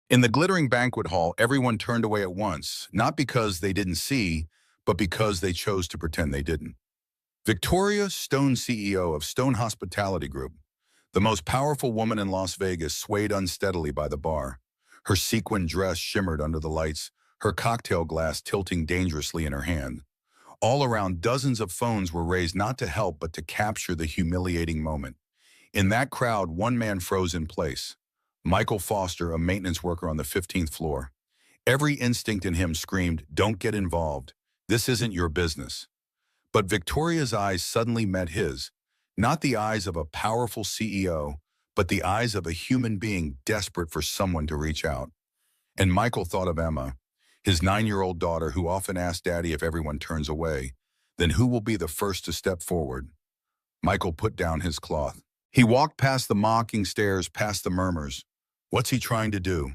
In the glittering banquet hall, everyone turned away at once, not because they didn't see, but because they chose to pretend they didn't. Victoria Stone, CEO of Stone Hospitality Group, the most powerful woman in Las Vegas, swayed unsteadily by the bar. Her sequin dress shimmered under the lights, her cocktail glass tilting dangerously in her hand. All around, dozens of phones were raised not to help but to capture the humiliating moment. In that crowd, one man froze in place. Michael Foster, a maintenance worker on the 15th floor. Every instinct in him screamed, "Don't get involved. This isn't your business." But Victoria's eyes suddenly met his, not the eyes of a powerful CEO, but the eyes of a human being desperate for someone to reach out. And Michael thought of Emma, his 9-year-old daughter who often asked Daddy if everyone turns away, then who will be the first to step forward? Michael put down his cloth. He walked past the mocking stares, past the murmurs. What's he trying to do?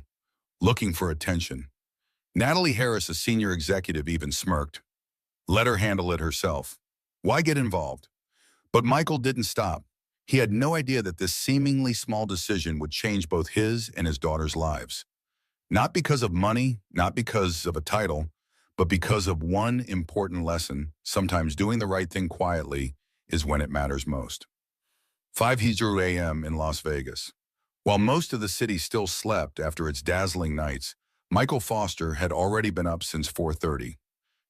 Looking for attention. Natalie Harris, a senior executive, even smirked. Let her handle it herself. Why get involved? But Michael didn't stop. He had no idea that this seemingly small decision would change both his and his daughter's lives. Not because of money, not because of a title, but because of one important lesson: sometimes doing the right thing quietly is when it matters most. 5:00 a.m. in Las Vegas. While most of the city still slept after its dazzling nights, Michael Foster had already been up since 4:30.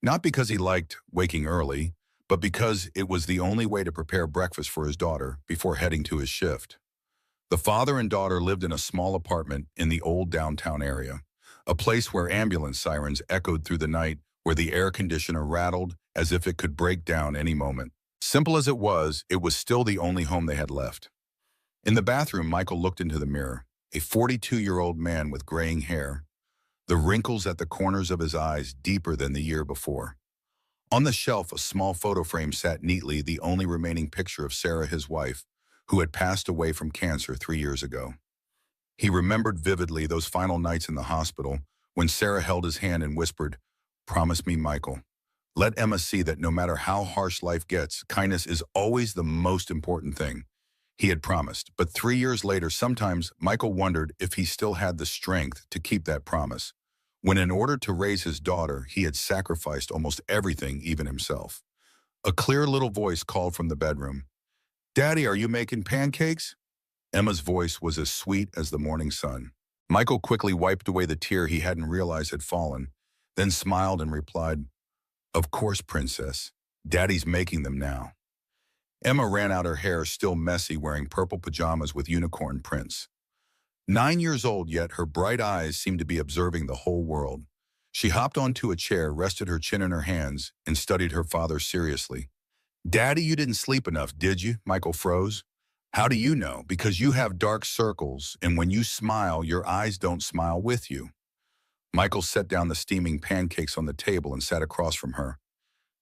Not because he liked waking early, but because it was the only way to prepare breakfast for his daughter before heading to his shift. The father and daughter lived in a small apartment in the old downtown area, a place where ambulance sirens echoed through the night, where the air conditioner rattled as if it could break down any moment. Simple as it was still the only home they had left. In the bathroom, Michael looked into the mirror, a 42-year-old man with graying hair, the wrinkles at the corners of his eyes deeper than the year before. On the shelf, a small photo frame sat neatly, the only remaining picture of Sarah, his wife, who had passed away from cancer 3 years ago. He remembered vividly those final nights in the hospital when Sarah held his hand and whispered, "Promise me, Michael. Let Emma see that no matter how harsh life gets, kindness is always the most important thing." He had promised, but 3 years later, sometimes Michael wondered if he still had the strength to keep that promise, when in order to raise his daughter, he had sacrificed almost everything, even himself. A clear little voice called from the bedroom, "Daddy, are you making pancakes?" Emma's voice was as sweet as the morning sun. Michael quickly wiped away the tear he hadn't realized had fallen, then smiled and replied, "Of course, Princess. Daddy's making them now." Emma ran out her hair still messy, wearing purple pajamas with unicorn prints. 9 years old, yet her bright eyes seemed to be observing the whole world. She hopped onto a chair, rested her chin in her hands, and studied her father seriously. "Daddy, you didn't sleep enough, did you?" Michael froze. "How do you know? Because you have dark circles, and when you smile, your eyes don't smile with you." Michael set down the steaming pancakes on the table and sat across from her.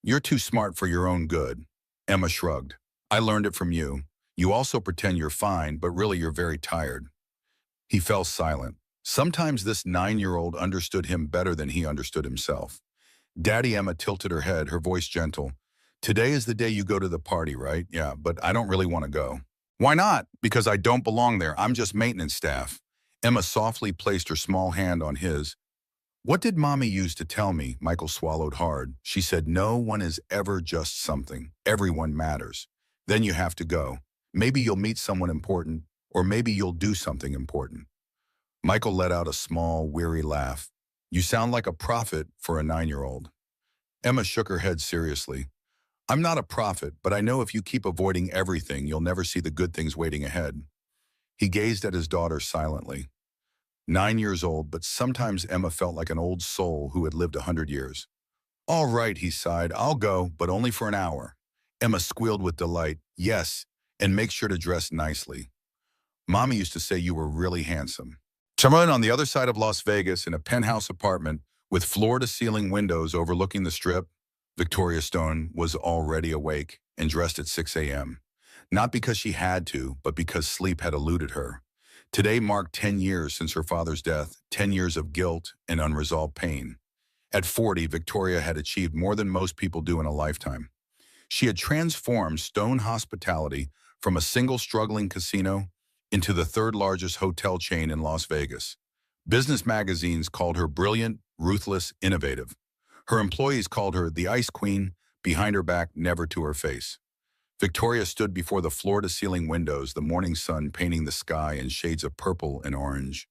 "You're too smart for your own good." Emma shrugged. "I learned it from you. You also pretend you're fine, but really you're very tired." He fell silent. Sometimes this 9-year-old understood him better than he understood himself. "Daddy," Emma tilted her head, her voice gentle. "Today is the day you go to the party, right?" "Yeah, but I don't really want to go." "Why not?" "Because I don't belong there. I'm just maintenance staff." Emma softly placed her small hand on his. "What did Mommy use to tell me?" Michael swallowed hard. "She said no one is ever just something. Everyone matters. Then you have to go. Maybe you'll meet someone important, or maybe you'll do something important." Michael let out a small, weary laugh. "You sound like a prophet for a 9-year-old." Emma shook her head seriously. "I'm not a prophet, but I know if you keep avoiding everything, you'll never see the good things waiting ahead." He gazed at his daughter silently. 9 years old, but sometimes Emma felt like an old soul who had lived 100 years. "All right," he sighed, "I'll go, but only for an hour." Emma squealed with delight. "Yes, and make sure to dress nicely. Mommy used to say you were really handsome." Someone on the other side of Las Vegas, in a penthouse apartment with floor-to-ceiling windows overlooking the Strip, Victoria Stone was already awake and dressed at 6 a.m. Not because she had to, but because sleep had eluded her. Today marked 10 years since her father's death, 10 years of guilt and unresolved pain. At 40, Victoria had achieved more than most people do in a lifetime. She had transformed Stone Hospitality from a single struggling casino into the third largest hotel chain in Las Vegas. Business magazines called her brilliant, ruthless, innovative. Her employees called her the Ice Queen, behind her back, never to her face. Victoria stood before the floor-to-ceiling windows, the morning sun painting the sky in shades of purple and orange.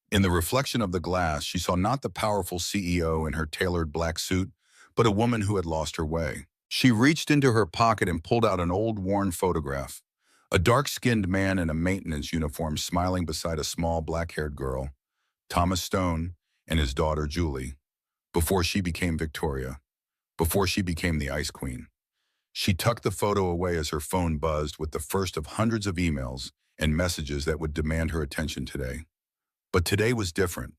In the reflection of the glass, she saw not the powerful CEO in her tailored black suit, but a woman who had lost her way. She reached into her pocket and pulled out an old, worn photograph. A dark-skinned man in a maintenance uniform smiling beside a small, black-haired girl, Thomas Stone, and his daughter, Julie, before she became Victoria, before she became the Ice Queen. She tucked the photo away as her phone buzzed with the first of hundreds of emails and messages that would demand her attention today. But today was different.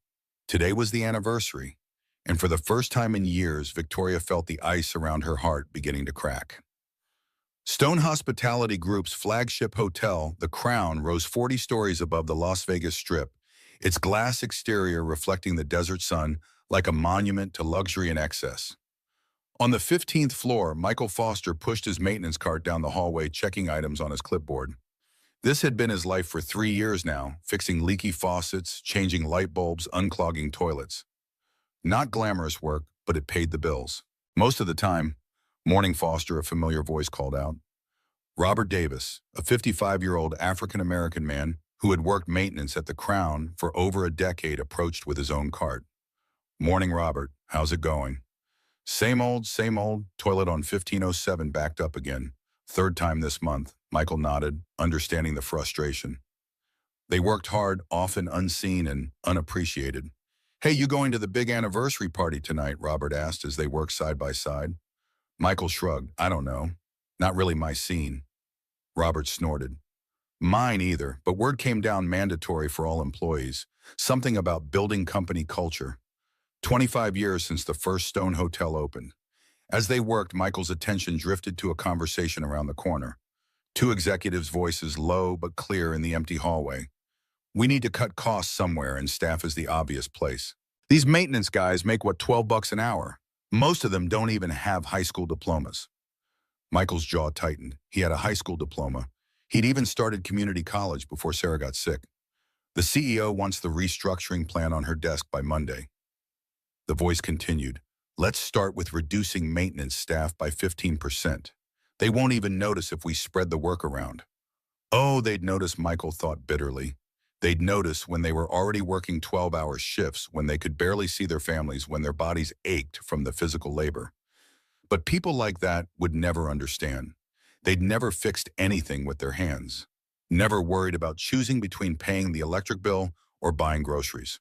Today was the anniversary, and for the first time in years, Victoria felt the ice around her heart beginning to crack. Stone Hospitality Group's flagship hotel, The Crown, rose 40 stories above the Las Vegas Strip, its glass exterior reflecting the desert sun like a monument to luxury and excess. On the 15th floor, Michael Foster pushed his maintenance cart down the hallway, checking items on his clipboard. This had been his life for 3 years now, fixing leaky faucets, changing light bulbs, unclogging toilets. Not glamorous work, but it paid the bills. Most of the time, "Morning, Foster," a familiar voice called out. Robert Davis, a 55-year-old African-American man who had worked maintenance at the Crown for over a decade, approached with his own cart. "Morning, Robert. How's it going?" Same old, toilet on 1507 backed up again. Third time this month," Michael nodded, understanding the frustration. They worked hard, often unseen and unappreciated. "Hey, you going to the big anniversary party tonight?" Robert asked as they worked side by side. Michael shrugged. "I don't know. Not really my scene." Robert snorted. "Mine either, but word came down mandatory for all employees. Something about building company culture. 25 years since the first Stone Hotel opened." As they worked, Michael's attention drifted to a conversation around the corner. Two executives' voices, low but clear in the empty hallway. "We need to cut costs somewhere, and staff is the obvious place. These maintenance guys make, what, $12 an hour? Most of them don't even have high school diplomas." Michael's jaw tightened. He had a high school diploma. He'd even started community college before Sarah got sick. "The CEO wants the restructuring plan on her desk by Monday." The voice continued. "Let's start with reducing maintenance staff by 15%. They won't even notice if we spread the work around." Oh, they'd notice, Michael thought bitterly. They'd notice when they were already working 12-hour shifts, when they could barely see their families, when their bodies ached from the physical labor. But people like that would never understand. They'd never fixed anything with their hands. Never worried about choosing between paying the electric bill or buying groceries.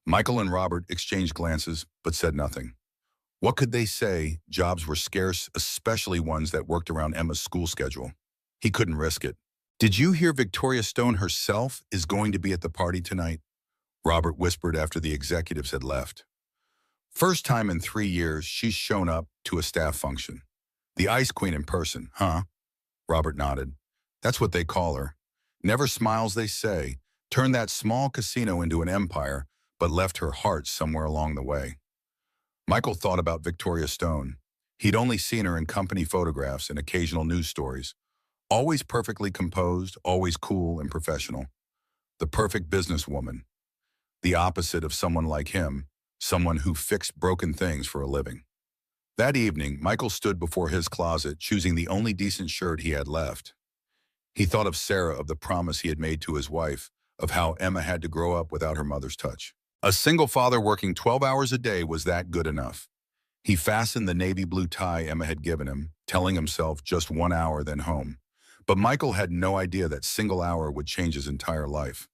Michael and Robert exchanged glances, but said nothing. What could they say? Jobs were scarce, especially ones that worked around Emma's school schedule. He couldn't risk it. "Did you hear Victoria Stone herself is going to be at the party tonight?" Robert whispered after the executives had left. "First time in 3 years she's shown up to a staff function. The Ice Queen in person, huh?" Robert nodded. "That's what they call her. Never smiles, they say. Turned that small casino into an empire, but left her heart somewhere along the way." Michael thought about Victoria Stone. He'd only seen her in company photographs and occasional news stories. Always perfectly composed, always cool and professional. The perfect businesswoman. The opposite of someone like him, someone who fixed broken things for a living. That evening, Michael stood before his closet, choosing the only decent shirt he had left. He thought of Sarah, of the promise he had made to his wife, of how Emma had to grow up without her mother's touch. A single father working 12 hours a day was that good enough. He fastened the navy blue tie Emma had given him, telling himself just 1 hour, then home. But Michael had no idea that single hour would change his entire life.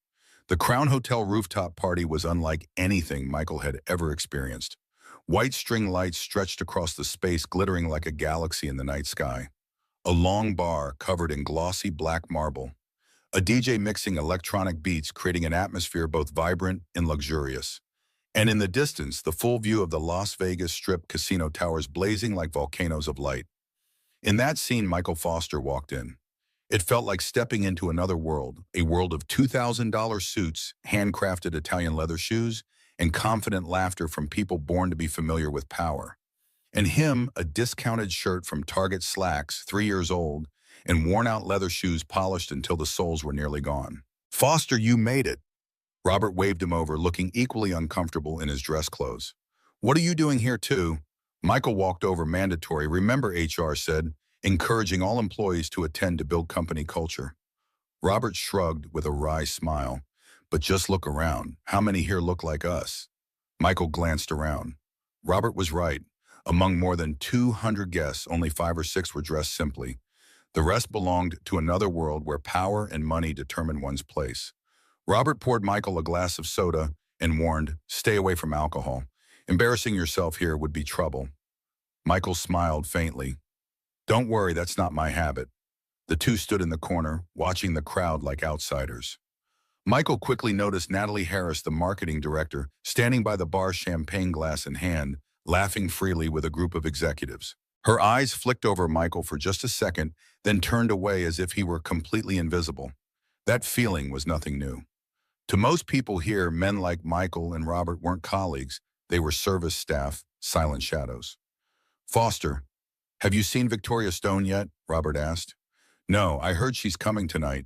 The Crown Hotel rooftop party was unlike anything Michael had ever experienced. White string lights stretched across the space, glittering like a galaxy in the night sky. A long bar covered in glossy black marble. A DJ mixing electronic beats, creating an atmosphere both vibrant and luxurious. And in the distance, the full view of the Las Vegas Strip casino towers blazing like volcanoes of light. In that scene, Michael Foster walked in. It felt like stepping into another world, a world of $2,000 suits, handcrafted Italian leather shoes, and confident laughter from people born to be familiar with power. And him, a discounted shirt from Target slacks, 3 years old, and worn-out leather shoes polished until the soles were nearly gone. "Foster, you made it." Robert waved him over, looking equally uncomfortable in his dress clothes. What are you doing here too? Michael walked over. Mandatory, remember, HR said, encouraging all employees to attend to build company culture. Robert shrugged with a wry smile. But just look around. How many here look like us? Michael glanced around. Robert was right. Among more than 200 guests, only 5 or 6 were dressed simply. The rest belonged to another world where power and money determine one's place. Robert poured Michael a glass of soda and warned, stay away from alcohol. Embarrassing yourself here would be trouble. Michael smiled faintly. Don't worry, that's not my habit. The two stood in the corner, watching the crowd like outsiders. Michael quickly noticed Natalie Harris, the marketing director, standing by the bar, champagne glass in hand, laughing freely with a group of executives. Her eyes flicked over Michael for just a second, then turned away as if he were completely invisible. That feeling was nothing new. To most people here, men like Michael and Robert weren't colleagues. They were service staff, silent shadows. Foster, have you seen Victoria Stone yet? Robert asked. No, I heard she's coming tonight.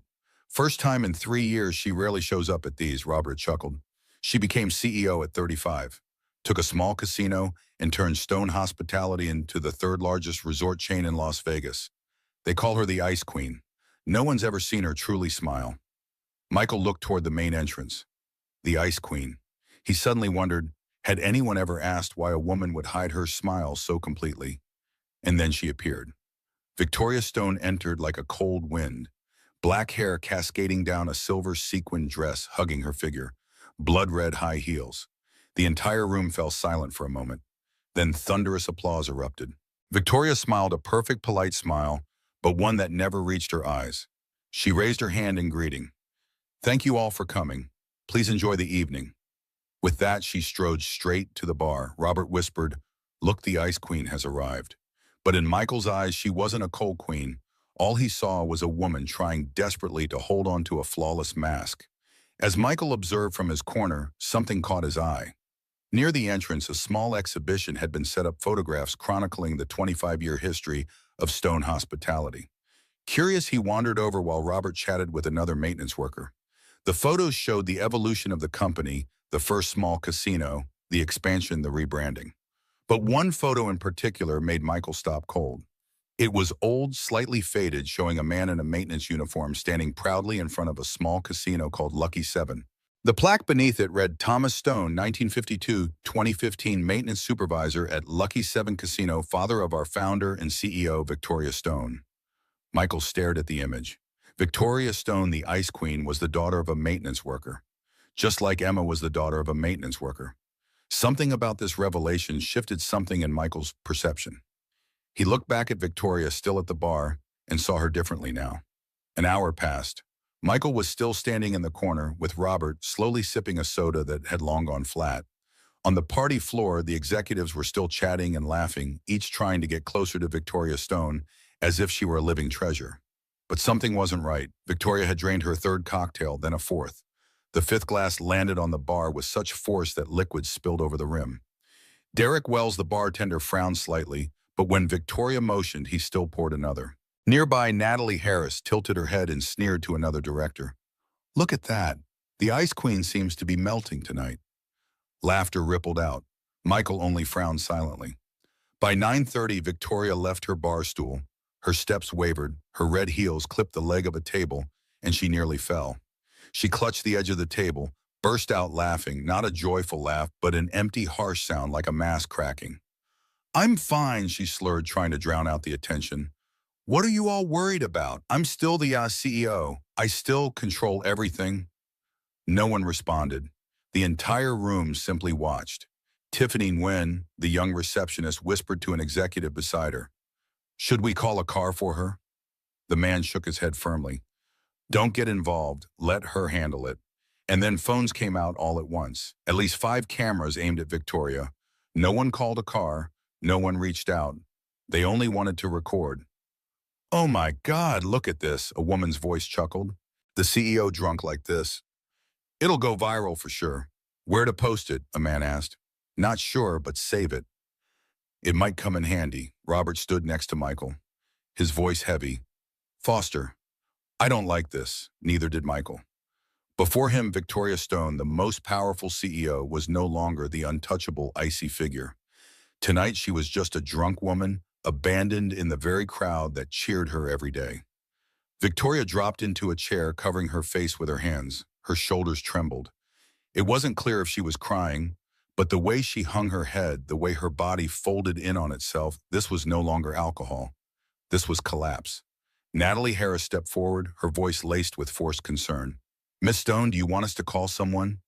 First time in 3 years she rarely shows up at these, Robert chuckled. She became CEO at 35, took a small casino, and turned Stone Hospitality into the third largest resort chain in Las Vegas. They call her the Ice Queen. No one's ever seen her truly smile. Michael looked toward the main entrance. The Ice Queen. He suddenly wondered, had anyone ever asked why a woman would hide her smile so completely? And then she appeared. Victoria Stone entered like a cold wind, black hair cascading down a silver sequin dress hugging her figure, blood-red high heels. The entire room fell silent for a moment. Then thunderous applause erupted. Victoria smiled, a perfect, polite smile, but one that never reached her eyes. She raised her hand in greeting. Thank you all for coming. Please enjoy the evening. With that, she strode straight to the bar. Robert whispered, look, the Ice Queen has arrived. But in Michael's eyes, she wasn't a cold queen. All he saw was a woman trying desperately to hold on to a flawless mask. As Michael observed from his corner, something caught his eye. Near the entrance, a small exhibition had been set up, photographs chronicling the 25-year history of Stone Hospitality. Curious, he wandered over while Robert chatted with another maintenance worker. The photos showed the evolution of the company, the first small casino, the expansion, the rebranding. But one photo in particular made Michael stop cold. It was old, slightly faded, showing a man in a maintenance uniform standing proudly in front of a small casino called Lucky 7. The plaque beneath it read, Thomas Stone, 1952-2015 maintenance supervisor at Lucky 7 Casino, father of our founder and CEO, Victoria Stone. Michael stared at the image. Victoria Stone, the Ice Queen, was the daughter of a maintenance worker, just like Emma was the daughter of a maintenance worker. Something about this revelation shifted something in Michael's perception. He looked back at Victoria, still at the bar, and saw her differently now. An hour passed. Michael was still standing in the corner, with Robert slowly sipping a soda that had long gone flat. On the party floor, the executives were still chatting and laughing, each trying to get closer to Victoria Stone, as if she were a living treasure. But something wasn't right. Victoria had drained her third cocktail, then a fourth. The fifth glass landed on the bar with such force that liquid spilled over the rim. Derek Wells, the bartender, frowned slightly, but when Victoria motioned, he still poured another. Nearby, Natalie Harris tilted her head and sneered to another director. Look at that. The Ice Queen seems to be melting tonight. Laughter rippled out. Michael only frowned silently. By 9:30, Victoria left her bar stool. Her steps wavered, her red heels clipped the leg of a table, and she nearly fell. She clutched the edge of the table, burst out laughing, not a joyful laugh, but an empty, harsh sound like a mask cracking. I'm fine, she slurred, trying to drown out the attention. What are you all worried about? I'm still the CEO. I still control everything. No one responded. The entire room simply watched. Tiffany Nguyen, the young receptionist, whispered to an executive beside her. Should we call a car for her? The man shook his head firmly. Don't get involved. Let her handle it. And then phones came out all at once. At least 5 cameras aimed at Victoria. No one called a car. No one reached out. They only wanted to record. Oh my God, look at this, a woman's voice chuckled. The CEO drunk like this. It'll go viral for sure. Where to post it? A man asked. Not sure, but save it. It might come in handy. Robert stood next to Michael, his voice heavy. Foster, I don't like this. Neither did Michael. Before him, Victoria Stone, the most powerful CEO, was no longer the untouchable, icy figure. Tonight, she was just a drunk woman, abandoned in the very crowd that cheered her every day. Victoria dropped into a chair, covering her face with her hands. Her shoulders trembled. It wasn't clear if she was crying, but the way she hung her head, the way her body folded in on itself, this was no longer alcohol. This was collapse. Natalie Harris stepped forward, her voice laced with forced concern. "Miss Stone, do you want us to call someone?"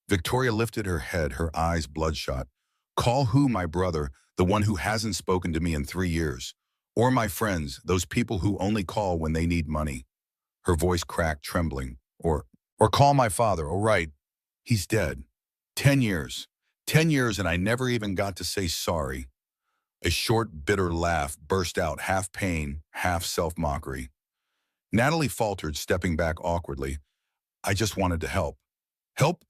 Victoria lifted her head, her eyes bloodshot. "Call who, my brother, the one who hasn't spoken to me in 3 years? Or my friends, those people who only call when they need money?" Her voice cracked, trembling. Or call my father, oh right. He's dead. 10 years. 10 years and I never even got to say sorry." A short, bitter laugh burst out, half pain, half self-mockery. Natalie faltered, stepping back awkwardly. "I just wanted to help." "Help?"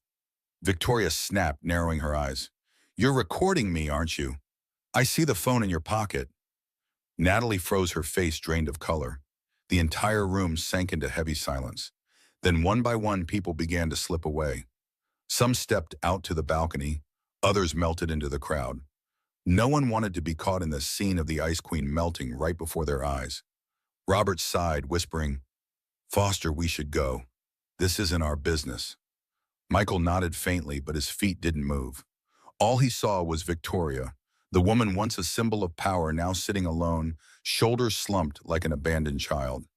Victoria snapped, narrowing her eyes. "You're recording me, aren't you? I see the phone in your pocket." Natalie froze, her face drained of color. The entire room sank into heavy silence. Then one by one, people began to slip away. Some stepped out to the balcony, others melted into the crowd. No one wanted to be caught in the scene of the Ice Queen melting right before their eyes. Robert sighed, whispering, "Foster, we should go. This isn't our business." Michael nodded faintly, but his feet didn't move. All he saw was Victoria, the woman once a symbol of power, now sitting alone, shoulders slumped like an abandoned child.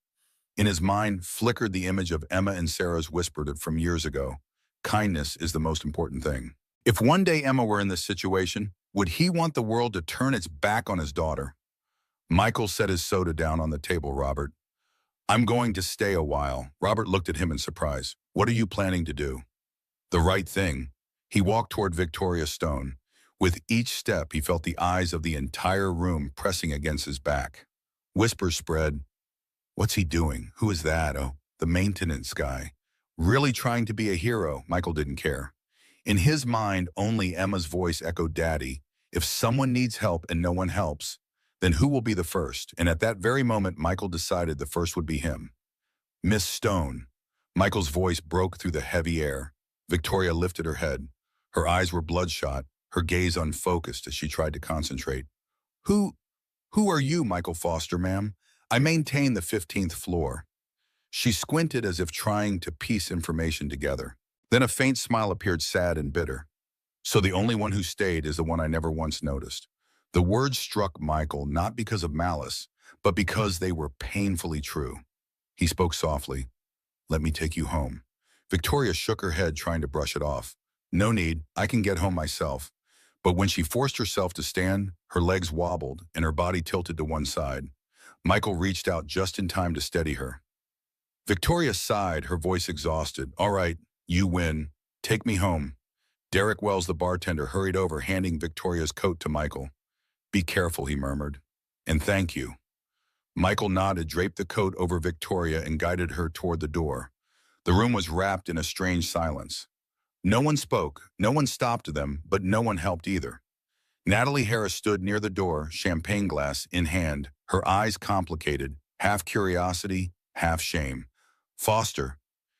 In his mind flickered the image of Emma and Sarah's whispered it from years ago. Kindness is the most important thing. If one day Emma were in this situation, would he want the world to turn its back on his daughter? Michael set his soda down on the table. "Robert, I'm going to stay a while." Robert looked at him in surprise. "What are you planning to do?" "The right thing." He walked toward Victoria Stone. With each step, he felt the eyes of the entire room pressing against his back. Whispers spread. "What's he doing? Who is that? Oh, the maintenance guy. Really trying to be a hero." Michael didn't care. In his mind, only Emma's voice echoed, "Daddy, if someone needs help and no one helps, then who will be the first?" And at that very moment, Michael decided the first would be him. "Miss Stone." Michael's voice broke through the heavy air. Victoria lifted her head. Her eyes were bloodshot, her gaze unfocused as she tried to concentrate. Who are you, Michael Foster, ma'am? I maintain the 15th floor." She squinted as if trying to piece information together. Then a faint smile appeared, sad and bitter. "So the only one who stayed is the one I never once noticed." The words struck Michael not because of malice, but because they were painfully true. He spoke softly. "Let me take you home." Victoria shook her head, trying to brush it off. "No need, I can get home myself." But when she forced herself to stand, her legs wobbled and her body tilted to one side. Michael reached out just in time to steady her. Victoria sighed, her voice exhausted. "All right, you win. Take me home." Derek Wells, the bartender, hurried over, handing Victoria's coat to Michael. "Be careful," he murmured. "And thank you." Michael nodded, draped the coat over Victoria, and guided her toward the door. The room was wrapped in a strange silence. No one spoke, no one stopped them, but no one helped either. Natalie Harris stood near the door, champagne glass in hand, her eyes complicated, half curiosity, half shame. "Foster,"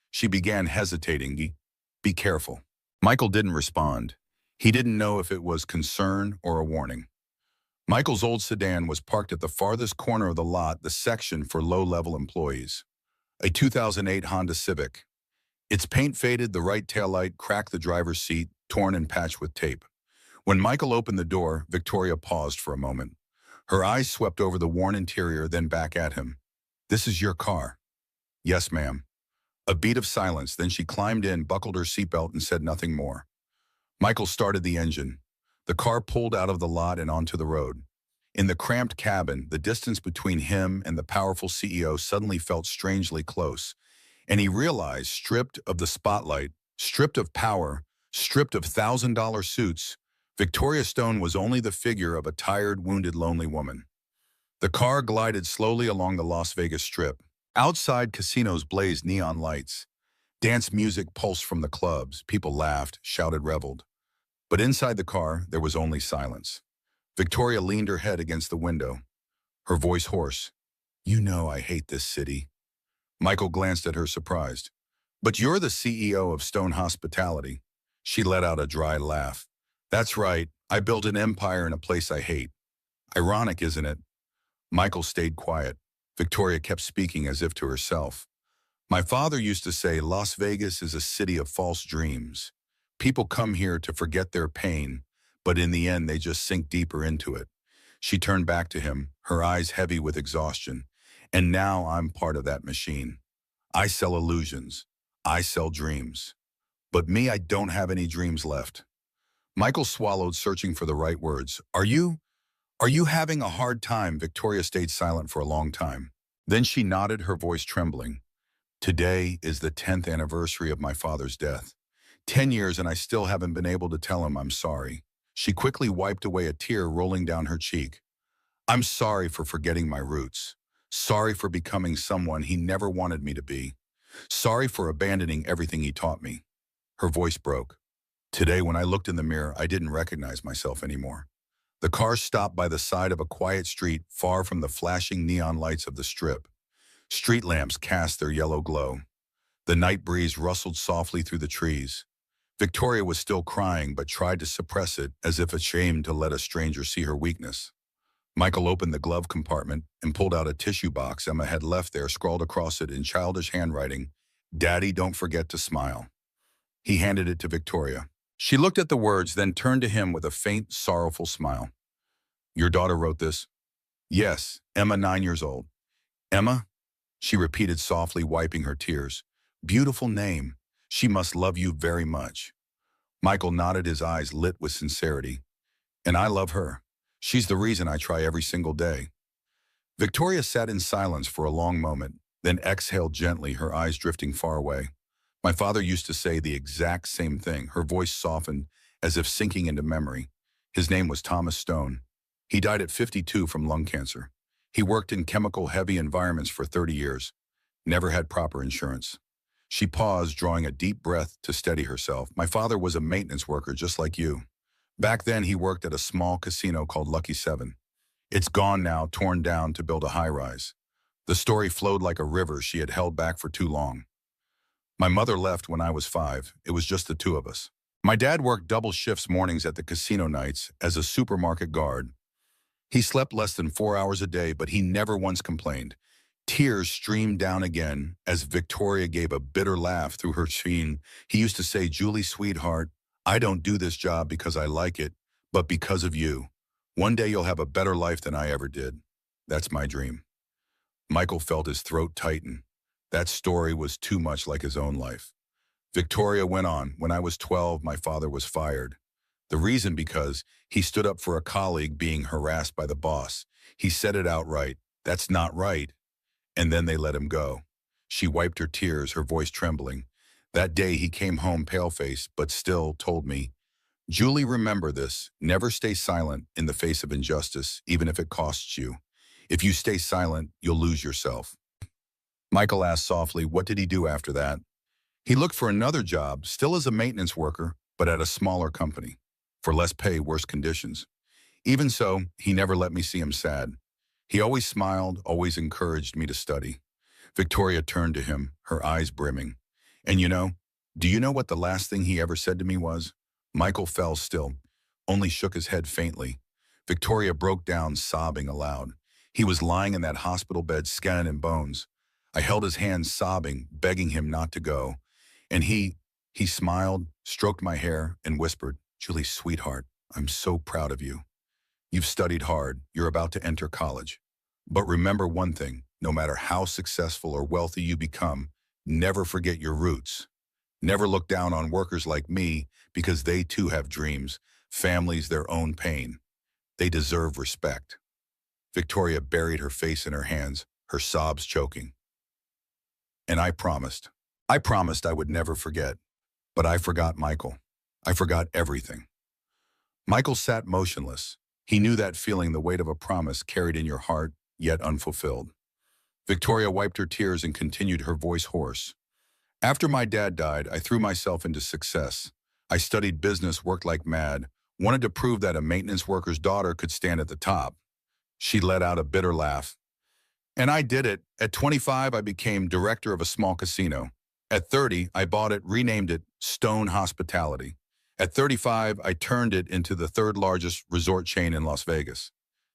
she began, hesitating. Be careful." Michael didn't respond. He didn't know if it was concern or a warning. Michael's old sedan was parked at the farthest corner of the lot, the section for low-level employees. A 2008 Honda Civic. Its paint faded, the right taillight cracked the driver's seat, torn and patched with tape. When Michael opened the door, Victoria paused for a moment. Her eyes swept over the worn interior, then back at him. "This is your car?" "Yes, ma'am." A beat of silence, then she climbed in, buckled her seatbelt, and said nothing more. Michael started the engine. The car pulled out of the lot and onto the road. In the cramped cabin, the distance between him and the powerful CEO suddenly felt strangely close, and he realized, stripped of the spotlight, stripped of power, stripped of $1,000 suits, Victoria Stone was only the figure of a tired, wounded, lonely woman. The car glided slowly along the Las Vegas Strip. Outside, casinos blazed neon lights. Dance music pulsed from the clubs. People laughed, shouted, reveled. But inside the car, there was only silence. Victoria leaned her head against the window, her voice hoarse. "You know I hate this city." Michael glanced at her, surprised. But you're the CEO of Stone Hospitality. She let out a dry laugh. That's right. I built an empire in a place I hate. Ironic, isn't it? Michael stayed quiet. Victoria kept speaking as if to herself. My father used to say Las Vegas is a city of false dreams. People come here to forget their pain, but in the end they just sink deeper into it. She turned back to him, her eyes heavy with exhaustion. And now I'm part of that machine. I sell illusions. I sell dreams. But me, I don't have any dreams left. Michael swallowed, searching for the right words. Are you having a hard time? Victoria stayed silent for a long time. Then she nodded, her voice trembling. Today is the 10th anniversary of my father's death. 10 years and I still haven't been able to tell him I'm sorry. She quickly wiped away a tear rolling down her cheek. I'm sorry for forgetting my roots. Sorry for becoming someone he never wanted me to be. Sorry for abandoning everything he taught me. Her voice broke. Today, when I looked in the mirror, I didn't recognize myself anymore. The car stopped by the side of a quiet street far from the flashing neon lights of the Strip. Street lamps cast their yellow glow. The night breeze rustled softly through the trees. Victoria was still crying but tried to suppress it as if ashamed to let a stranger see her weakness. Michael opened the glove compartment and pulled out a tissue box Emma had left there, scrawled across it in childish handwriting, "Daddy, don't forget to smile." He handed it to Victoria. She looked at the words, then turned to him with a faint, sorrowful smile. Your daughter wrote this? Yes, Emma, 9 years old. Emma? She repeated softly, wiping her tears. Beautiful name. She must love you very much. Michael nodded, his eyes lit with sincerity. And I love her. She's the reason I try every single day. Victoria sat in silence for a long moment, then exhaled gently, her eyes drifting far away. My father used to say the exact same thing. Her voice softened as if sinking into memory. His name was Thomas Stone. He died at 52 from lung cancer. He worked in chemical-heavy environments for 30 years. Never had proper insurance. She paused, drawing a deep breath to steady herself. My father was a maintenance worker just like you. Back then, he worked at a small casino called Lucky 7. It's gone now, torn down to build a high-rise. The story flowed like a river she had held back for too long. My mother left when I was 5. It was just the two of us. My dad worked double shifts mornings at the casino, nights as a supermarket guard. He slept less than 4 hours a day, but he never once complained. Tears streamed down again as Victoria gave a bitter laugh through her chin. He used to say, Julie, sweetheart, I don't do this job because I like it, but because of you. One day you'll have a better life than I ever did. That's my dream. Michael felt his throat tighten. That story was too much like his own life. Victoria went on, when I was 12, my father was fired. The reason because he stood up for a colleague being harassed by the boss. He said it outright, that's not right. And then they let him go. She wiped her tears, her voice trembling. That day he came home pale-faced, but still told me, Julie, remember this, never stay silent in the face of injustice, even if it costs you. If you stay silent, you'll lose yourself. Michael asked softly, what did he do after that? He looked for another job, still as a maintenance worker, but at a smaller company. For less pay, worse conditions. Even so, he never let me see him sad. He always smiled, always encouraged me to study. Victoria turned to him, her eyes brimming. And do you know what the last thing he ever said to me was? Michael fell still, only shook his head faintly. Victoria broke down, sobbing aloud. He was lying in that hospital bed, skin and bones. I held his hand, sobbing, begging him not to go. And he smiled, stroked my hair, and whispered, Julie, sweetheart, I'm so proud of you. You've studied hard. You're about to enter college. But remember one thing, no matter how successful or wealthy you become, never forget your roots. Never look down on workers like me because they too have dreams, families, their own pain. They deserve respect. Victoria buried her face in her hands, her sobs choking. And I promised I would never forget. But I forgot Michael. I forgot everything. Michael sat motionless. He knew that feeling, the weight of a promise carried in your heart, yet unfulfilled. Victoria wiped her tears and continued, her voice hoarse. After my dad died, I threw myself into success. I studied business, worked like mad, wanted to prove that a maintenance worker's daughter could stand at the top. She let out a bitter laugh. And I did it. At 25, I became director of a small casino. At 30, I bought it, renamed it Stone Hospitality. At 35, I turned it into the third largest resort chain in Las Vegas.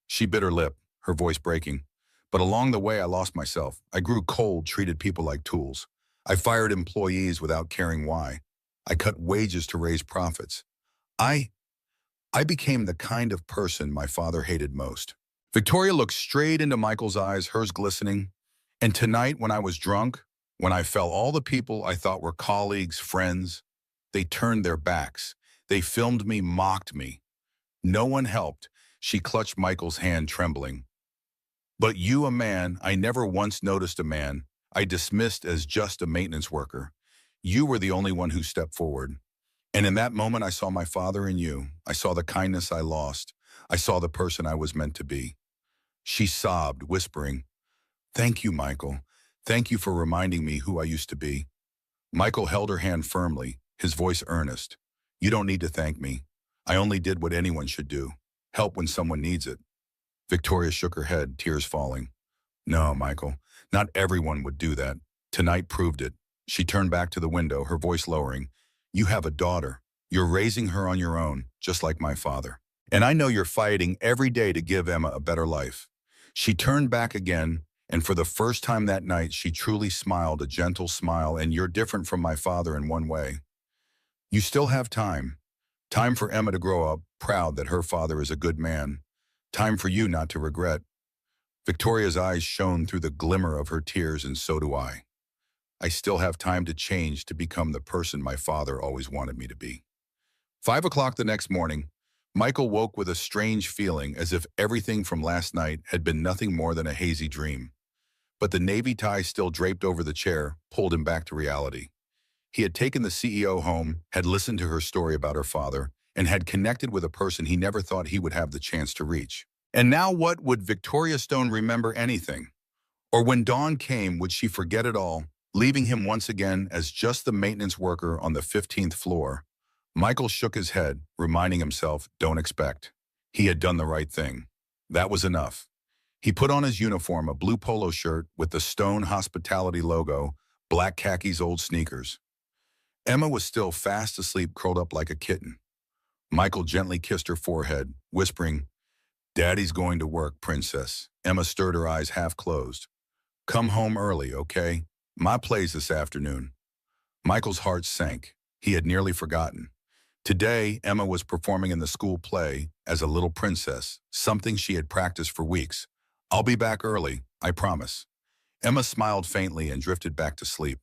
She bit her lip, her voice breaking. But along the way, I lost myself. I grew cold, treated people like tools. I fired employees without caring why. I cut wages to raise profits. I I became the kind of person my father hated most. Victoria looked straight into Michael's eyes, hers glistening. And tonight, when I was drunk, when I fell, all the people I thought were colleagues, friends, they turned their backs. They filmed me, mocked me. No one helped. She clutched Michael's hand, trembling. But you, a man, I never once noticed a man. I dismissed as just a maintenance worker. You were the only one who stepped forward. And in that moment, I saw my father in you. I saw the kindness I lost. I saw the person I was meant to be. She sobbed, whispering, "Thank you, Michael. Thank you for reminding me who I used to be." Michael held her hand firmly, his voice earnest. "You don't need to thank me. I only did what anyone should do. Help when someone needs it." Victoria shook her head, tears falling. "No, Michael, not everyone would do that. Tonight proved it." She turned back to the window, her voice lowering. "You have a daughter. You're raising her on your own, just like my father. And I know you're fighting every day to give Emma a better life." She turned back again, and for the first time that night, she truly smiled, a gentle smile. "And you're different from my father in one way. You still have time. Time for Emma to grow up, proud that her father is a good man. Time for you not to regret." Victoria's eyes shone through the glimmer of her tears, "And so do I. I still have time to change, to become the person my father always wanted me to be." 5 o'clock the next morning, Michael woke with a strange feeling, as if everything from last night had been nothing more than a hazy dream. But the navy tie still draped over the chair pulled him back to reality. He had taken the CEO home, had listened to her story about her father, and had connected with a person he never thought he would have the chance to reach. And now what? Would Victoria Stone remember anything? Or when dawn came, would she forget it all, leaving him once again as just the maintenance worker on the 15th floor? Michael shook his head, reminding himself, don't expect. He had done the right thing. That was enough. He put on his uniform, a blue polo shirt with the Stone Hospitality logo, black khakis, old sneakers. Emma was still fast asleep, curled up like a kitten. Michael gently kissed her forehead, whispering, "Daddy's going to work, princess." Emma stirred, her eyes half closed. "Come home early, okay? My play's this afternoon." Michael's heart sank. He had nearly forgotten. Today, Emma was performing in the school play as a little princess, something she had practiced for weeks. "I'll be back early, I promise." Emma smiled faintly and drifted back to sleep.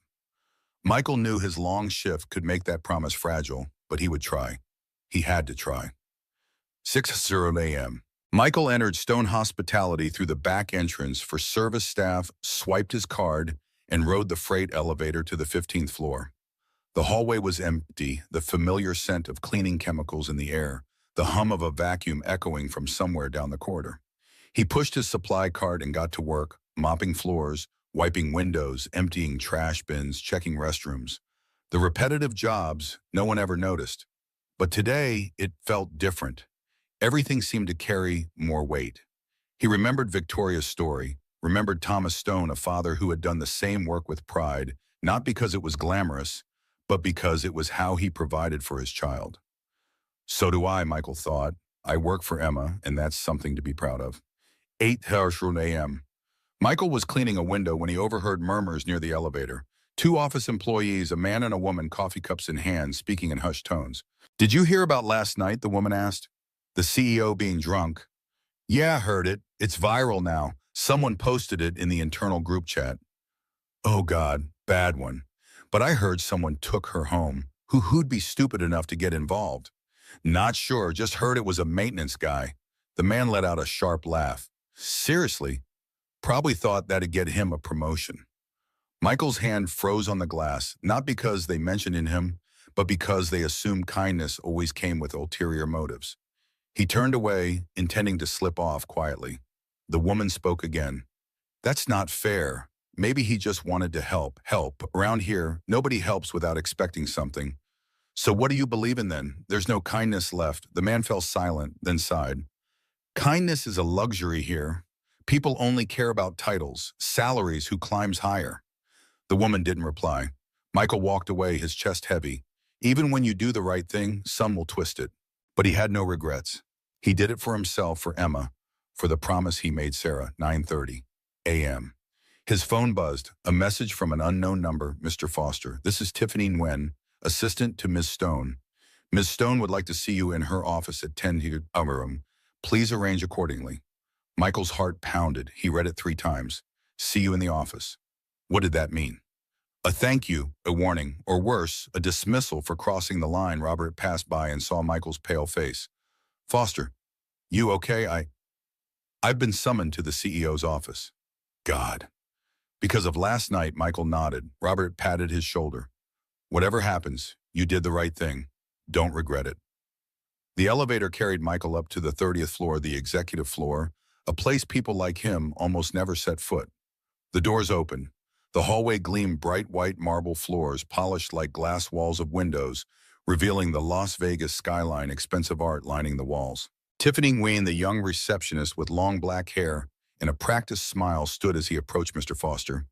Michael knew his long shift could make that promise fragile, but he would try. He had to try. 6:00 a.m. Michael entered Stone Hospitality through the back entrance for service staff, swiped his card, and rode the freight elevator to the 15th floor. The hallway was empty, the familiar scent of cleaning chemicals in the air, the hum of a vacuum echoing from somewhere down the corridor. He pushed his supply cart and got to work, mopping floors, wiping windows, emptying trash bins, checking restrooms. The repetitive jobs no one ever noticed. But today, it felt different. Everything seemed to carry more weight. He remembered Victoria's story, remembered Thomas Stone, a father who had done the same work with pride, not because it was glamorous, but because it was how he provided for his child. So do I, Michael thought. I work for Emma, and that's something to be proud of. 8:00 a.m. Michael was cleaning a window when he overheard murmurs near the elevator. Two office employees, a man and a woman, coffee cups in hand, speaking in hushed tones. "Did you hear about last night?" the woman asked. "The CEO being drunk." "Yeah, heard it. It's viral now. Someone posted it in the internal group chat." "Oh God, bad one. But I heard someone took her home. Who'd be stupid enough to get involved?" "Not sure, just heard it was a maintenance guy." The man let out a sharp laugh. "Seriously? Probably thought that'd get him a promotion." Michael's hand froze on the glass, not because they mentioned in him, but because they assumed kindness always came with ulterior motives. He turned away, intending to slip off quietly. The woman spoke again. "That's not fair. Maybe he just wanted to help. Help. Around here, nobody helps without expecting something." "So what do you believe in then? There's no kindness left." The man fell silent, then sighed. "Kindness is a luxury here. People only care about titles, salaries, who climbs higher." The woman didn't reply. Michael walked away, his chest heavy. Even when you do the right thing, some will twist it. But he had no regrets. He did it for himself, for Emma, for the promise he made Sarah, 9:30 a.m. His phone buzzed, a message from an unknown number. Mr. Foster, this is Tiffany Nguyen, assistant to Ms. Stone. Ms. Stone would like to see you in her office at 10 room. Please arrange accordingly. Michael's heart pounded. He read it 3 times. See you in the office. What did that mean? A thank you, a warning, or worse, a dismissal for crossing the line. Robert passed by and saw Michael's pale face. Foster, you okay? I've been summoned to the CEO's office. God. Because of last night, Michael nodded. Robert patted his shoulder. Whatever happens, you did the right thing. Don't regret it. The elevator carried Michael up to the 30th floor, the executive floor, a place people like him almost never set foot. The doors opened. The hallway gleamed bright white marble floors, polished like glass walls of windows, revealing the Las Vegas skyline, expensive art lining the walls. Tiffany Nguyen, the young receptionist with long black hair and a practiced smile, stood as he approached Mr. Foster.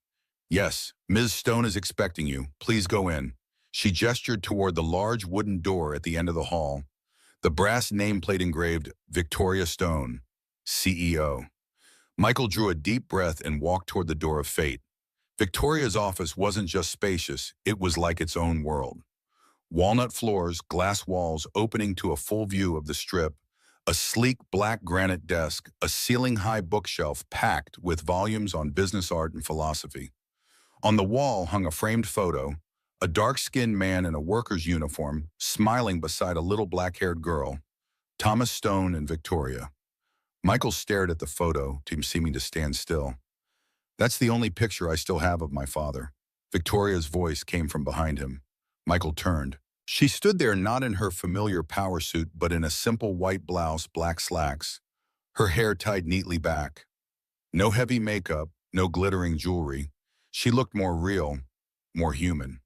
Yes, Ms. Stone is expecting you. Please go in. She gestured toward the large wooden door at the end of the hall. The brass nameplate engraved, Victoria Stone, CEO. Michael drew a deep breath and walked toward the door of fate. Victoria's office wasn't just spacious, it was like its own world. Walnut floors, glass walls opening to a full view of the Strip, a sleek black granite desk, a ceiling-high bookshelf packed with volumes on business art and philosophy. On the wall hung a framed photo, a dark-skinned man in a worker's uniform, smiling beside a little black-haired girl, Thomas Stone and Victoria. Michael stared at the photo, seeming to stand still. That's the only picture I still have of my father. Victoria's voice came from behind him. Michael turned. She stood there not in her familiar power suit, but in a simple white blouse, black slacks, her hair tied neatly back. No heavy makeup, no glittering jewelry. She looked more real, more human.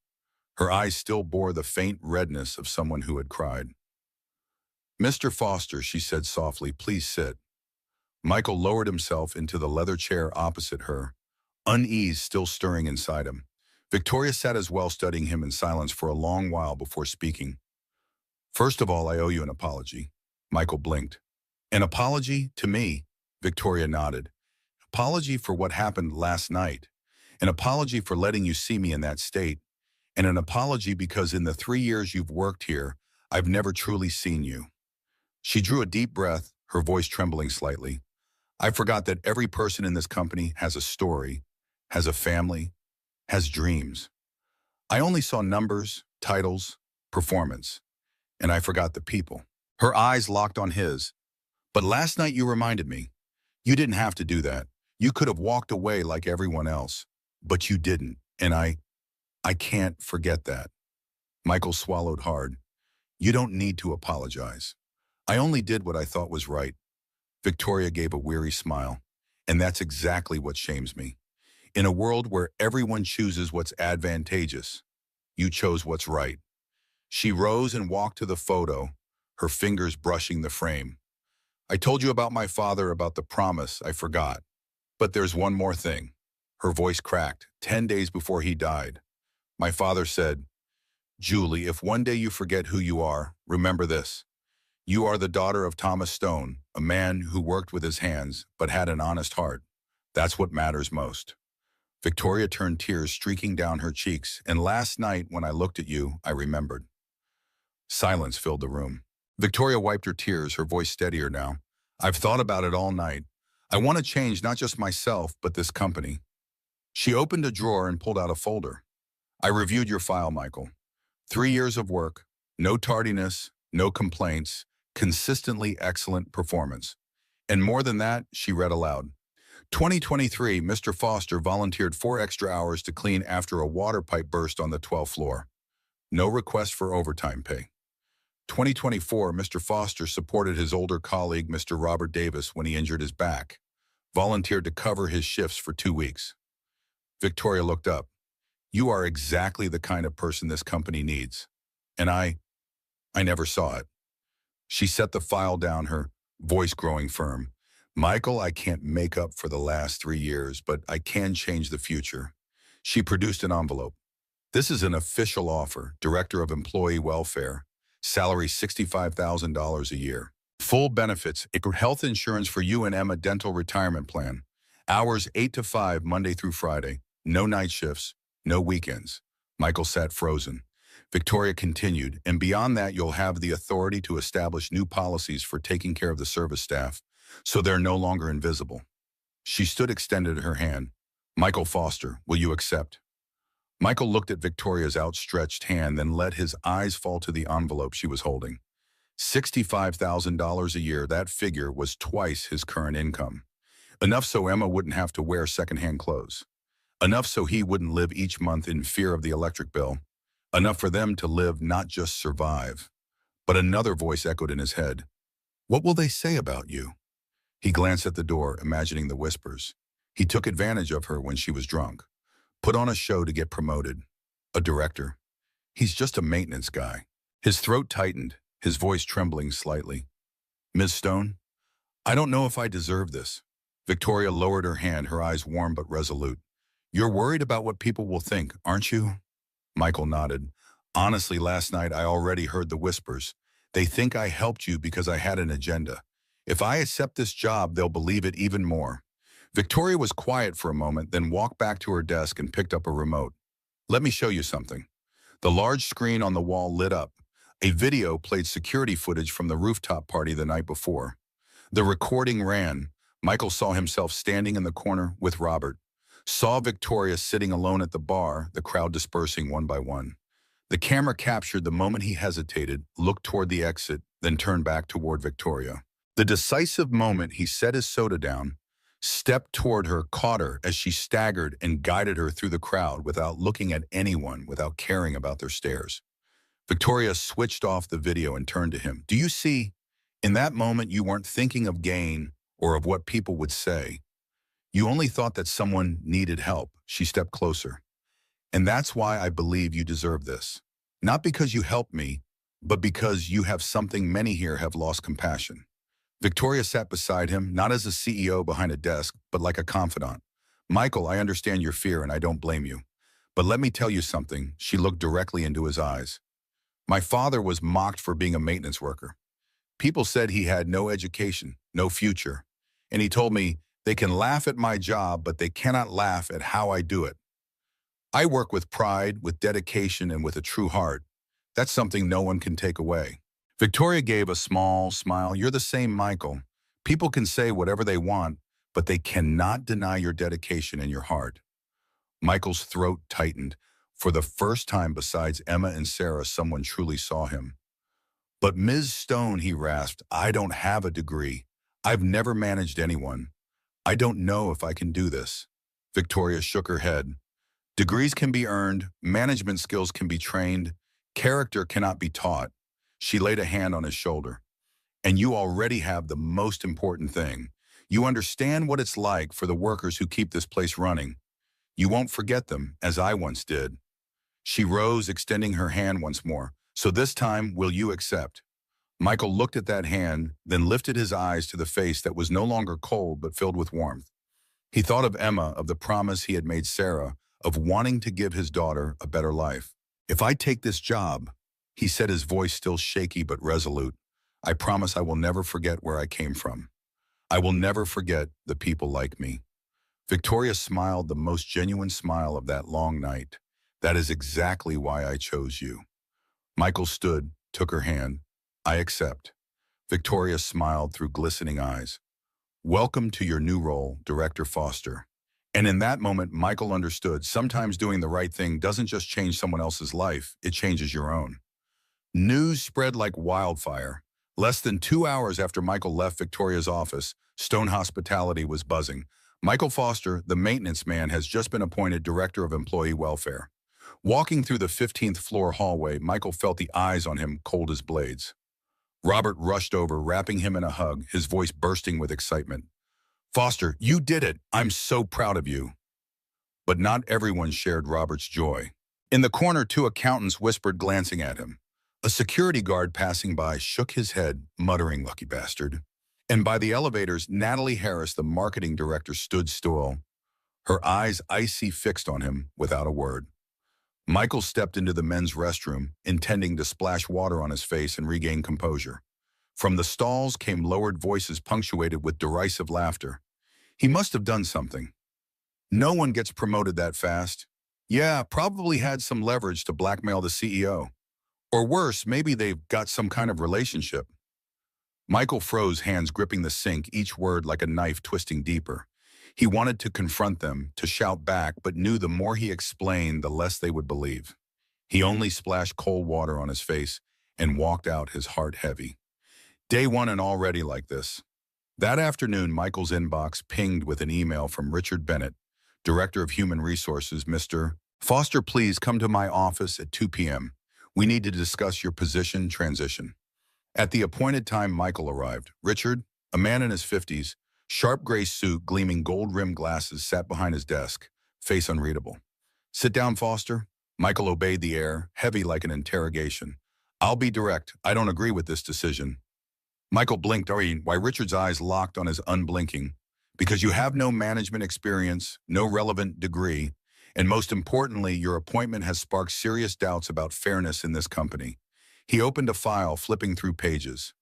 Her eyes still bore the faint redness of someone who had cried. Mr. Foster, she said softly, please sit. Michael lowered himself into the leather chair opposite her, unease still stirring inside him. Victoria sat as well, studying him in silence for a long while before speaking. First of all, I owe you an apology. Michael blinked. An apology to me? Victoria nodded. Apology for what happened last night. An apology for letting you see me in that state. And an apology because in the 3 years you've worked here, I've never truly seen you. She drew a deep breath, her voice trembling slightly. I forgot that every person in this company has a story, has a family, has dreams. I only saw numbers, titles, performance, and I forgot the people. Her eyes locked on his. But last night you reminded me. You didn't have to do that. You could have walked away like everyone else, but you didn't, and I can't forget that. Michael swallowed hard. You don't need to apologize. I only did what I thought was right. Victoria gave a weary smile. And that's exactly what shames me. In a world where everyone chooses what's advantageous, you chose what's right. She rose and walked to the photo, her fingers brushing the frame. I told you about my father, about the promise I forgot. But there's one more thing. Her voice cracked. 10 days before he died, my father said, Julie, if one day you forget who you are, remember this. You are the daughter of Thomas Stone, a man who worked with his hands but had an honest heart. That's what matters most. Victoria turned, tears streaking down her cheeks, and last night when I looked at you, I remembered. Silence filled the room. Victoria wiped her tears, her voice steadier now. I've thought about it all night. I want to change not just myself, but this company. She opened a drawer and pulled out a folder. I reviewed your file, Michael. 3 years of work, no tardiness, no complaints, consistently excellent performance. And more than that, she read aloud. 2023, Mr. Foster volunteered 4 extra hours to clean after a water pipe burst on the 12th floor. No request for overtime pay. 2024, Mr. Foster supported his older colleague, Mr. Robert Davis, when he injured his back. Volunteered to cover his shifts for 2 weeks. Victoria looked up. You are exactly the kind of person this company needs. And I never saw it. She set the file down, her voice growing firm. Michael, I can't make up for the last 3 years, but I can change the future. She produced an envelope. This is an official offer, Director of Employee Welfare, salary $65,000 a year. Full benefits, health insurance for you and Emma, dental retirement plan. Hours 8 to 5, Monday through Friday. No night shifts, no weekends. Michael sat frozen. Victoria continued, and beyond that, you'll have the authority to establish new policies for taking care of the service staff, so they're no longer invisible. She stood, extended her hand. Michael Foster, will you accept? Michael looked at Victoria's outstretched hand, then let his eyes fall to the envelope she was holding. $65,000 a year, that figure was twice his current income. Enough so Emma wouldn't have to wear secondhand clothes. Enough so he wouldn't live each month in fear of the electric bill. Enough for them to live, not just survive. But another voice echoed in his head. What will they say about you? He glanced at the door, imagining the whispers. He took advantage of her when she was drunk. Put on a show to get promoted. A director. He's just a maintenance guy. His throat tightened, his voice trembling slightly. Ms. Stone, I don't know if I deserve this. Victoria lowered her hand, her eyes warm but resolute. You're worried about what people will think, aren't you? Michael nodded. Honestly, last night I already heard the whispers. They think I helped you because I had an agenda. If I accept this job, they'll believe it even more. Victoria was quiet for a moment, then walked back to her desk and picked up a remote. Let me show you something. The large screen on the wall lit up. A video played security footage from the rooftop party the night before. The recording ran. Michael saw himself standing in the corner with Robert. Saw Victoria sitting alone at the bar, the crowd dispersing one by one. The camera captured the moment he hesitated, looked toward the exit, then turned back toward Victoria. The decisive moment he set his soda down, stepped toward her, caught her as she staggered and guided her through the crowd without looking at anyone, without caring about their stares. Victoria switched off the video and turned to him. Do you see? In that moment, you weren't thinking of gain or of what people would say. You only thought that someone needed help. She stepped closer. And that's why I believe you deserve this. Not because you helped me, but because you have something many here have lost: compassion. Victoria sat beside him, not as a CEO behind a desk, but like a confidant. Michael, I understand your fear and I don't blame you. But let me tell you something. She looked directly into his eyes. My father was mocked for being a maintenance worker. People said he had no education, no future. And he told me, they can laugh at my job, but they cannot laugh at how I do it. I work with pride, with dedication, and with a true heart. That's something no one can take away. Victoria gave a small smile. You're the same, Michael. People can say whatever they want, but they cannot deny your dedication and your heart. Michael's throat tightened. For the first time besides Emma and Sarah, someone truly saw him. But Ms. Stone, he rasped, I don't have a degree. I've never managed anyone. I don't know if I can do this. Victoria shook her head. Degrees can be earned, management skills can be trained, character cannot be taught. She laid a hand on his shoulder. And you already have the most important thing. You understand what it's like for the workers who keep this place running. You won't forget them, as I once did. She rose, extending her hand once more. So this time, will you accept? Michael looked at that hand, then lifted his eyes to the face that was no longer cold but filled with warmth. He thought of Emma, of the promise he had made Sarah, of wanting to give his daughter a better life. If I take this job, he said, his voice still shaky but resolute, I promise I will never forget where I came from. I will never forget the people like me. Victoria smiled the most genuine smile of that long night. That is exactly why I chose you. Michael stood, took her hand. I accept. Victoria smiled through glistening eyes. Welcome to your new role, Director Foster. And in that moment, Michael understood sometimes doing the right thing doesn't just change someone else's life, it changes your own. News spread like wildfire. Less than 2 hours after Michael left Victoria's office, Stone Hospitality was buzzing. Michael Foster, the maintenance man, has just been appointed Director of Employee Welfare. Walking through the 15th floor hallway, Michael felt the eyes on him cold as blades. Robert rushed over, wrapping him in a hug, his voice bursting with excitement. Foster, you did it. I'm so proud of you. But not everyone shared Robert's joy. In the corner, two accountants whispered, glancing at him. A security guard passing by shook his head, muttering, lucky bastard. And by the elevators, Natalie Harris, the marketing director, stood still, her eyes icy fixed on him without a word. Michael stepped into the men's restroom, intending to splash water on his face and regain composure. From the stalls came lowered voices punctuated with derisive laughter. He must have done something. No one gets promoted that fast. Yeah, probably had some leverage to blackmail the CEO. Or worse, maybe they've got some kind of relationship. Michael froze, hands gripping the sink, each word like a knife twisting deeper. He wanted to confront them, to shout back, but knew the more he explained, the less they would believe. He only splashed cold water on his face and walked out, his heart heavy. Day one and already like this. That afternoon, Michael's inbox pinged with an email from Richard Bennett, Director of Human Resources. Mr. Foster, please come to my office at 2 p.m. We need to discuss your position transition. At the appointed time, Michael arrived. Richard, a man in his 50s, sharp gray suit, gleaming gold-rimmed glasses, sat behind his desk, face unreadable. Sit down, Foster. Michael obeyed the air, heavy like an interrogation. I'll be direct. I don't agree with this decision. Michael blinked, why Richard's eyes locked on his unblinking. Because you have no management experience, no relevant degree, and most importantly, your appointment has sparked serious doubts about fairness in this company. He opened a file, flipping through pages.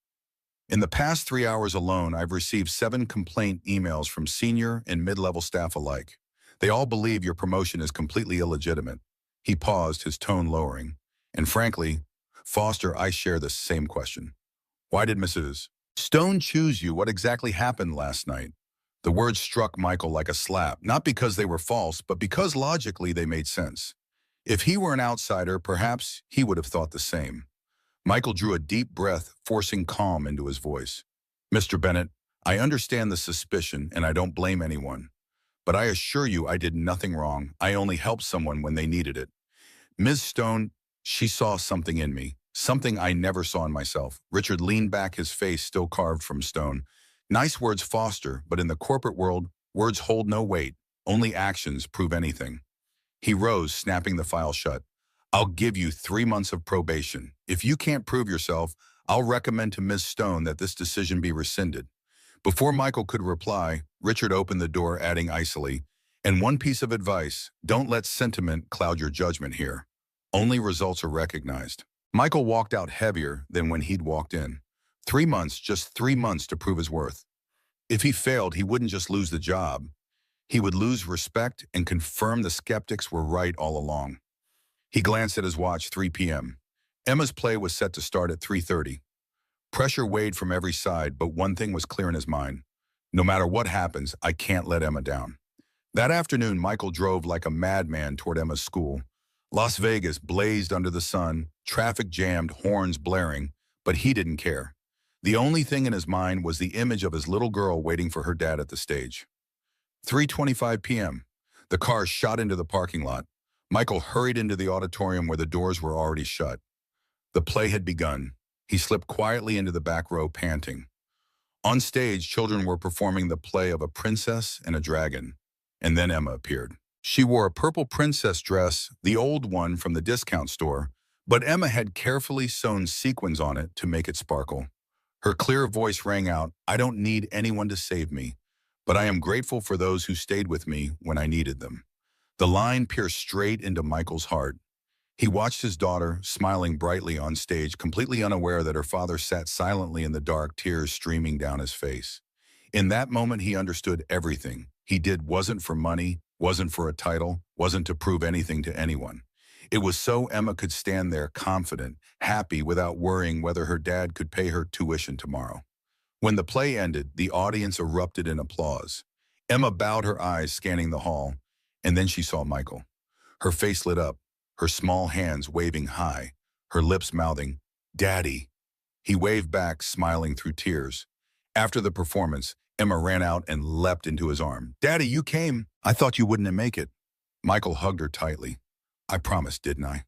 In the past 3 hours alone, I've received 7 complaint emails from senior and mid-level staff alike. They all believe your promotion is completely illegitimate. He paused, his tone lowering. And frankly, Foster, I share the same question. Why did Mrs. Stone choose you? What exactly happened last night? The words struck Michael like a slap, not because they were false, but because logically they made sense. If he were an outsider, perhaps he would have thought the same. Michael drew a deep breath, forcing calm into his voice. Mr. Bennett, I understand the suspicion, and I don't blame anyone. But I assure you I did nothing wrong. I only helped someone when they needed it. Ms. Stone, she saw something in me, something I never saw in myself. Richard leaned back, his face still carved from stone. Nice words, Foster, but in the corporate world, words hold no weight. Only actions prove anything. He rose, snapping the file shut. I'll give you 3 months of probation. If you can't prove yourself, I'll recommend to Ms. Stone that this decision be rescinded. Before Michael could reply, Richard opened the door, adding icily, and one piece of advice, don't let sentiment cloud your judgment here. Only results are recognized. Michael walked out heavier than when he'd walked in. 3 months, just 3 months to prove his worth. If he failed, he wouldn't just lose the job. He would lose respect and confirm the skeptics were right all along. He glanced at his watch, 3 p.m. Emma's play was set to start at 3:30. Pressure weighed from every side, but one thing was clear in his mind. No matter what happens, I can't let Emma down. That afternoon, Michael drove like a madman toward Emma's school. Las Vegas blazed under the sun, traffic jammed, horns blaring, but he didn't care. The only thing in his mind was the image of his little girl waiting for her dad at the stage. 3:25 p.m. The car shot into the parking lot. Michael hurried into the auditorium where the doors were already shut. The play had begun. He slipped quietly into the back row, panting. On stage, children were performing the play of a princess and a dragon. And then Emma appeared. She wore a purple princess dress, the old one from the discount store, but Emma had carefully sewn sequins on it to make it sparkle. Her clear voice rang out, I don't need anyone to save me, but I am grateful for those who stayed with me when I needed them. The line pierced straight into Michael's heart. He watched his daughter, smiling brightly on stage, completely unaware that her father sat silently in the dark, tears streaming down his face. In that moment, he understood everything he did wasn't for money, wasn't for a title, wasn't to prove anything to anyone. It was so Emma could stand there confident, happy, without worrying whether her dad could pay her tuition tomorrow. When the play ended, the audience erupted in applause. Emma bowed her eyes, scanning the hall, and then she saw Michael. Her face lit up, her small hands waving high, her lips mouthing, Daddy. He waved back, smiling through tears. After the performance, Emma ran out and leapt into his arm. Daddy, you came. I thought you wouldn't make it. Michael hugged her tightly. I promised, didn't I?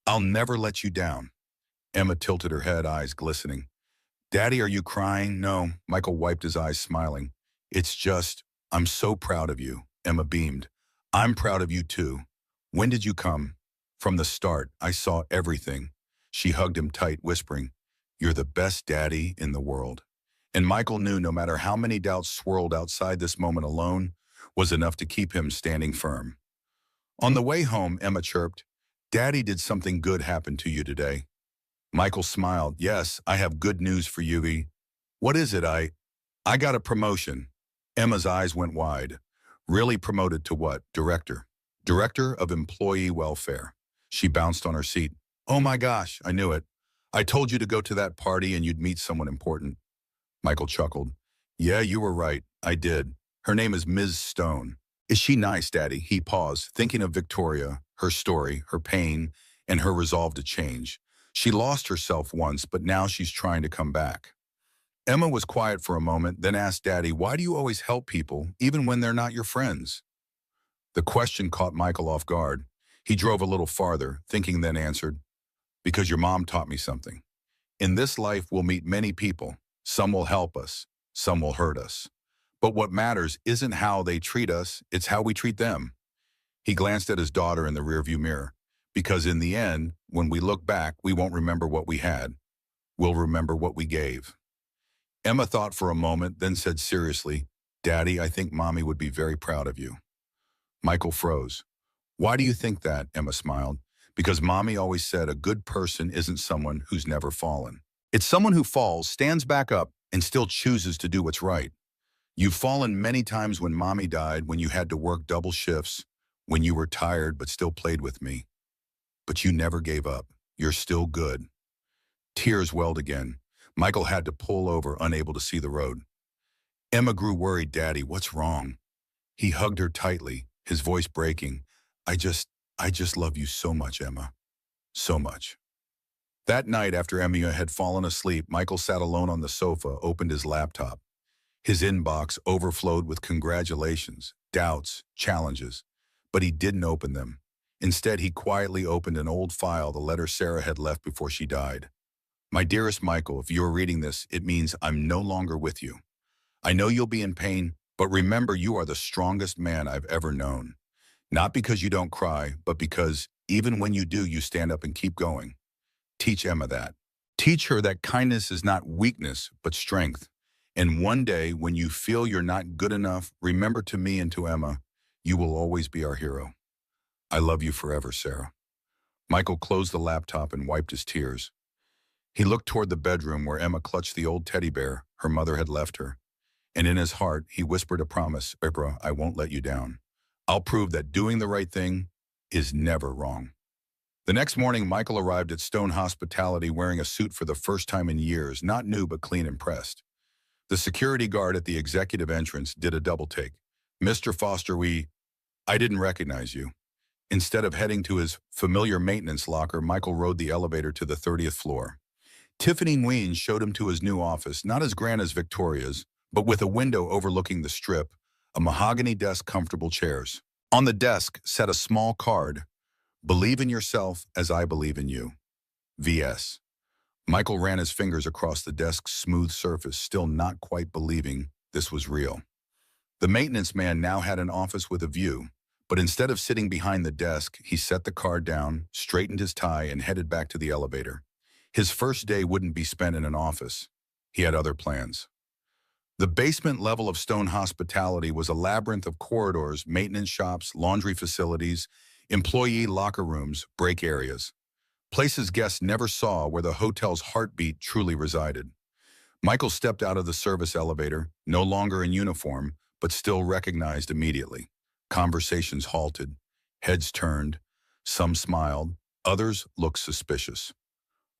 I'll never let you down. Emma tilted her head, eyes glistening. Daddy, are you crying? No. Michael wiped his eyes, smiling. It's just, I'm so proud of you. Emma beamed. I'm proud of you too. When did you come? From the start, I saw everything. She hugged him tight, whispering, You're the best daddy in the world. And Michael knew no matter how many doubts swirled outside, this moment alone was enough to keep him standing firm. On the way home, Emma chirped, Daddy, did something good happen to you today? Michael smiled. Yes, I have good news for you, V. What is it? I got a promotion. Emma's eyes went wide. Really promoted to what? Director. Director of Employee Welfare. She bounced on her seat. Oh my gosh, I knew it. I told you to go to that party and you'd meet someone important. Michael chuckled. Yeah, you were right. I did. Her name is Ms. Stone. Is she nice, Daddy? He paused, thinking of Victoria, her story, her pain, and her resolve to change. She lost herself once, but now she's trying to come back. Emma was quiet for a moment, then asked Daddy, why do you always help people, even when they're not your friends? The question caught Michael off guard. He drove a little farther, thinking, then answered, because your mom taught me something. In this life, we'll meet many people. Some will help us, some will hurt us. But what matters isn't how they treat us, it's how we treat them. He glanced at his daughter in the rearview mirror, because in the end, when we look back, we won't remember what we had. We'll remember what we gave. Emma thought for a moment, then said seriously, Daddy, I think Mommy would be very proud of you. Michael froze. Why do you think that? Emma smiled. Because Mommy always said a good person isn't someone who's never fallen. It's someone who falls, stands back up, and still chooses to do what's right. You've fallen many times when Mommy died, when you had to work double shifts, when you were tired but still played with me. But you never gave up. You're still good. Tears welled again. Michael had to pull over, unable to see the road. Emma grew worried. Daddy, what's wrong? He hugged her tightly, his voice breaking. I just love you so much, Emma. So much. That night, after Emma had fallen asleep, Michael sat alone on the sofa, opened his laptop. His inbox overflowed with congratulations, doubts, challenges, but he didn't open them. Instead, he quietly opened an old file, the letter Sarah had left before she died. My dearest Michael, if you're reading this, it means I'm no longer with you. I know you'll be in pain, but remember you are the strongest man I've ever known. Not because you don't cry, but because even when you do, you stand up and keep going. Teach Emma that. Teach her that kindness is not weakness, but strength. And one day, when you feel you're not good enough, remember to me and to Emma, you will always be our hero. I love you forever, Sarah. Michael closed the laptop and wiped his tears. He looked toward the bedroom where Emma clutched the old teddy bear her mother had left her. And in his heart, he whispered a promise, Oprah, I won't let you down. I'll prove that doing the right thing is never wrong. The next morning, Michael arrived at Stone Hospitality wearing a suit for the first time in years, not new but clean and pressed. The security guard at the executive entrance did a double take. Mr. Foster, I didn't recognize you. Instead of heading to his familiar maintenance locker, Michael rode the elevator to the 30th floor. Tiffany Nguyen showed him to his new office, not as grand as Victoria's, but with a window overlooking the strip, a mahogany desk, comfortable chairs. On the desk sat a small card, Believe in yourself as I believe in you. V.S. Michael ran his fingers across the desk's smooth surface, still not quite believing this was real. The maintenance man now had an office with a view, but instead of sitting behind the desk, he set the card down, straightened his tie, and headed back to the elevator. His first day wouldn't be spent in an office. He had other plans. The basement level of Stone Hospitality was a labyrinth of corridors, maintenance shops, laundry facilities, employee locker rooms, break areas. Places guests never saw, where the hotel's heartbeat truly resided. Michael stepped out of the service elevator, no longer in uniform, but still recognized immediately. Conversations halted, heads turned, some smiled, others looked suspicious.